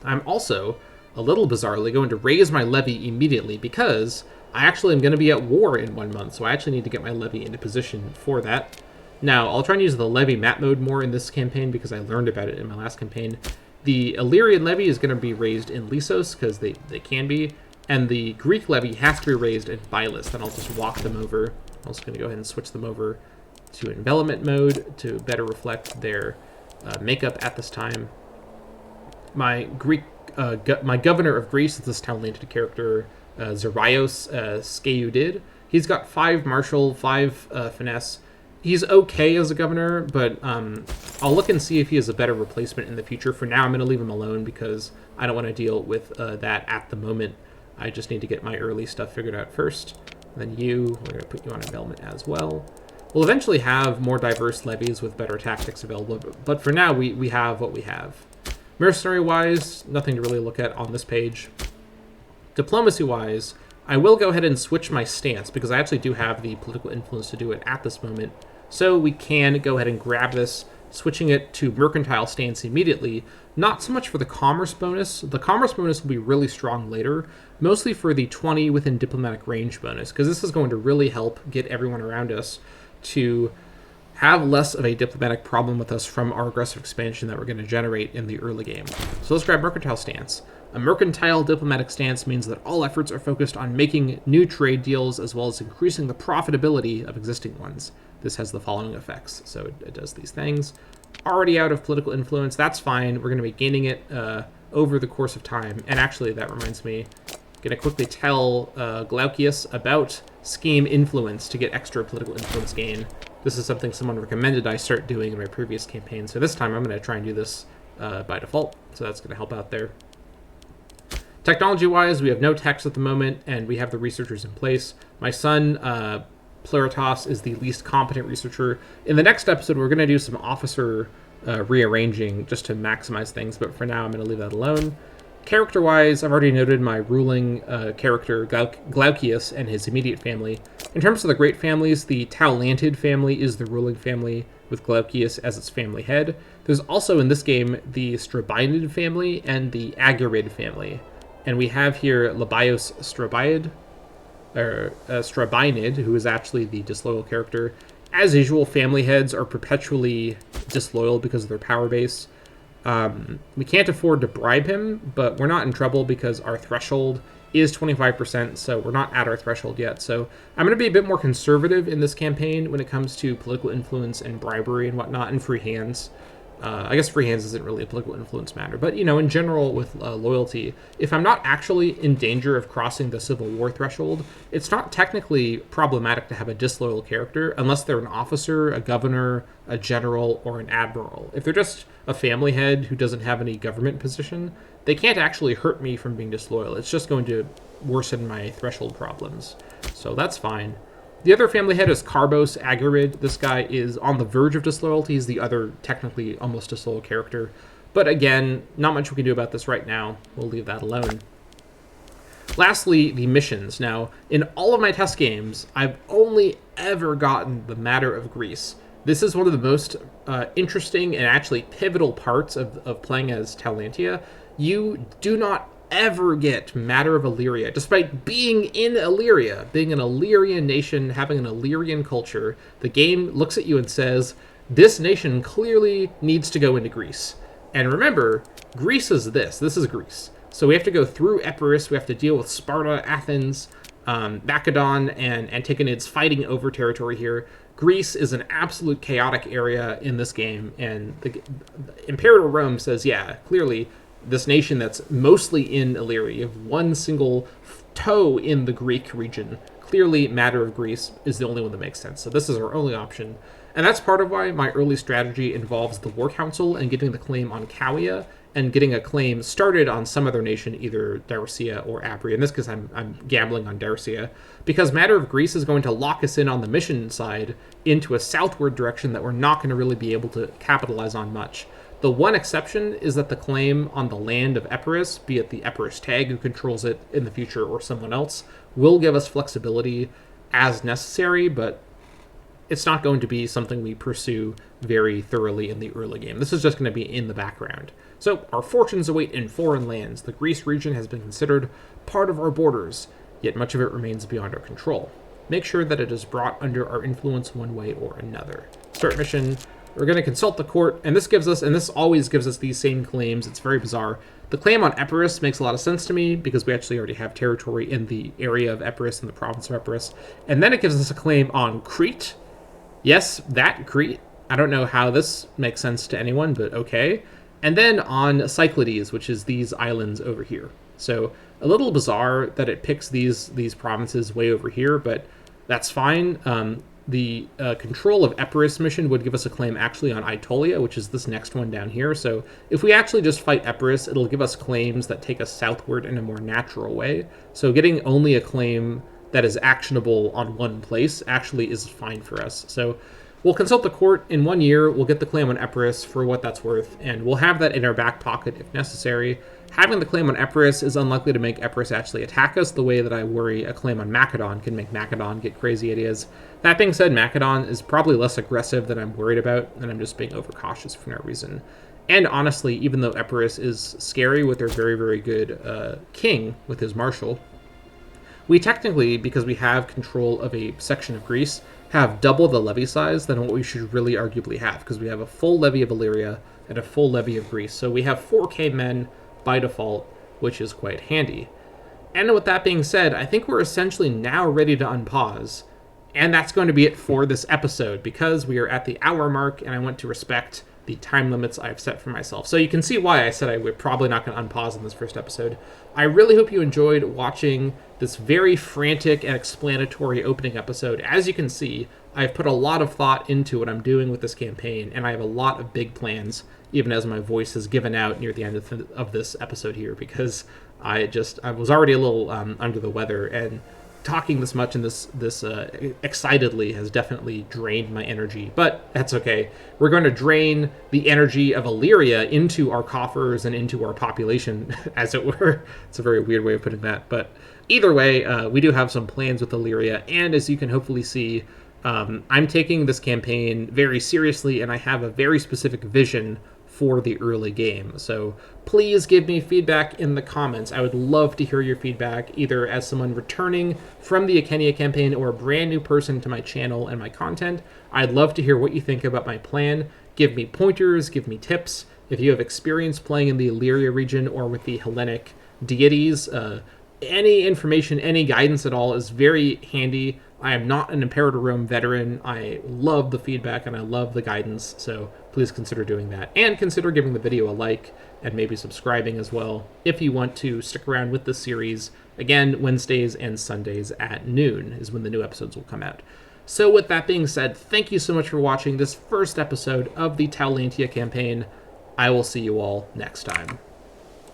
I'm also, a little bizarrely, going to raise my levy immediately because I actually am going to be at war in 1 month. So I actually need to get my levy into position for that. Now, I'll try and use the levy map mode more in this campaign because I learned about it in my last campaign. The Illyrian levy is going to be raised in Lissos because they can be. And the Greek levy has to be raised in Bilus. Then I'll just walk them over. I'm also going to go ahead and switch them over to envelopment mode to better reflect their makeup at this time. My governor of Greece is this Taulantia character, Zeraios Skeudid. He's got 5 martial, 5 finesse. He's okay as a governor, but I'll look and see if he is a better replacement in the future. For now, I'm going to leave him alone because I don't want to deal with that at the moment. I just need to get my early stuff figured out first. And then we're going to put you on envelopment as well. We'll eventually have more diverse levies with better tactics available, but for now, we have what we have. Mercenary-wise, nothing to really look at on this page. Diplomacy-wise, I will go ahead and switch my stance because I actually do have the political influence to do it at this moment. So we can go ahead and grab this, switching it to mercantile stance immediately. Not so much for the commerce bonus. The commerce bonus will be really strong later, mostly for the 20 within diplomatic range bonus, because this is going to really help get everyone around us to have less of a diplomatic problem with us from our aggressive expansion that we're going to generate in the early game. So let's grab mercantile stance. A mercantile diplomatic stance means that all efforts are focused on making new trade deals as well as increasing the profitability of existing ones. This has the following effects. So it does these things. Already out of political influence, that's fine. We're going to be gaining it over the course of time. And actually, that reminds me, I'm going to quickly tell Glaucius about scheme influence to get extra political influence gain. This is something someone recommended I start doing in my previous campaign. So this time I'm going to try and do this by default. So that's going to help out there. Technology-wise, we have no techs at the moment, and we have the researchers in place. My son, Pleritos, is the least competent researcher. In the next episode, we're going to do some officer rearranging just to maximize things, but for now, I'm going to leave that alone. Character-wise, I've already noted my ruling character, Glaucius, and his immediate family. In terms of the great families, the Taulantid family is the ruling family, with Glaucius as its family head. There's also, in this game, the Strabinid family and the Agurid family. And we have here Labios Strabinid, who is actually the disloyal character. As usual, family heads are perpetually disloyal because of their power base. We can't afford to bribe him, but we're not in trouble because our threshold is 25%, so we're not at our threshold yet. So I'm going to be a bit more conservative in this campaign when it comes to political influence and bribery and whatnot, and free hands. I guess free hands isn't really a political influence matter, but, in general with loyalty, if I'm not actually in danger of crossing the Civil War threshold, it's not technically problematic to have a disloyal character unless they're an officer, a governor, a general, or an admiral. If they're just a family head who doesn't have any government position, they can't actually hurt me from being disloyal. It's just going to worsen my threshold problems. So that's fine. The other family head is Carbos Agurid. This guy is on the verge of disloyalty. He's the other technically almost disloyal character. But again, not much we can do about this right now. We'll leave that alone. Lastly, the missions. Now, in all of my test games, I've only ever gotten the matter of Greece. This is one of the most interesting and actually pivotal parts of playing as Taulantia. You do not ever get matter of Illyria, despite being in Illyria, being an Illyrian nation, having an Illyrian culture. The game looks at you and says, this nation clearly needs to go into Greece. And remember, Greece is this is Greece. So we have to go through Epirus, we have to deal with Sparta, Athens, Macedon, and Antigonids fighting over territory here. Greece is an absolute chaotic area in this game, and the Imperator Rome says, yeah, clearly, this nation that's mostly in Illyria, you have one single toe in the Greek region. Clearly, matter of Greece is the only one that makes sense. So this is our only option. And that's part of why my early strategy involves the War Council and getting the claim on Cowia and getting a claim started on some other nation, either Darusia or Abria. In this case, I'm gambling on Darusia, because matter of Greece is going to lock us in on the mission side into a southward direction that we're not going to really be able to capitalize on much. The one exception is that the claim on the land of Epirus, be it the Epirus tag who controls it in the future or someone else, will give us flexibility as necessary, but it's not going to be something we pursue very thoroughly in the early game. This is just going to be in the background. So our fortunes await in foreign lands. The Greece region has been considered part of our borders, yet much of it remains beyond our control. Make sure that it is brought under our influence one way or another. Start mission. We're going to consult the court, and this always gives us these same claims. It's very bizarre. the claim on Epirus makes a lot of sense to me because we actually already have territory in the area of Epirus, in the province of Epirus. And then it gives us a claim on Crete. Yes, that Crete. I don't know how this makes sense to anyone, but okay. And then on Cyclades, which is these islands over here. So a little bizarre that it picks these provinces way over here, but that's fine. The control of Epirus mission would give us a claim actually on Aetolia, which is this next one down here. So if we actually just fight Epirus, it'll give us claims that take us southward in a more natural way. So getting only a claim that is actionable on one place actually is fine for us. So we'll consult the court in 1 year. We'll get the claim on Epirus for what that's worth, and we'll have that in our back pocket if necessary. Having the claim on Epirus is unlikely to make Epirus actually attack us the way that I worry a claim on Macedon can make Macedon get crazy ideas. That being said, Macedon is probably less aggressive than I'm worried about, and I'm just being overcautious for no reason. And honestly, even though Epirus is scary with their very, very good king with his marshal, we technically, because we have control of a section of Greece, have double the levy size than what we should really arguably have, because we have a full levy of Illyria and a full levy of Greece. So we have 4k men by default, which is quite handy. And with that being said, I think we're essentially now ready to unpause. And that's going to be it for this episode, because we are at the hour mark and I want to respect the time limits I've set for myself. So you can see why I said we're probably not going to unpause in this first episode. I really hope you enjoyed watching this very frantic and explanatory opening episode. As you can see, I've put a lot of thought into what I'm doing with this campaign, and I have a lot of big plans, even as my voice has given out near the end of this episode here, because I was already a little under the weather, and talking this much and this excitedly has definitely drained my energy, but that's okay. We're going to drain the energy of Illyria into our coffers and into our population, as it were. It's a very weird way of putting that, but either way, we do have some plans with Illyria, and as you can hopefully see, I'm taking this campaign very seriously, and I have a very specific vision for the early game. So please give me feedback in the comments. I would love to hear your feedback, either as someone returning from the Taulantia campaign or a brand new person to my channel and my content. I'd love to hear what you think about my plan. Give me pointers, give me tips. If you have experience playing in the Illyria region or with the Hellenic deities, any information, any guidance at all is very handy. I am not an Imperator Rome veteran. I love the feedback and I love the guidance, so please consider doing that. And consider giving the video a like and maybe subscribing as well if you want to stick around with the series. Again, Wednesdays and Sundays at noon is when the new episodes will come out. So with that being said, thank you so much for watching this first episode of the Taulantia campaign. I will see you all next time.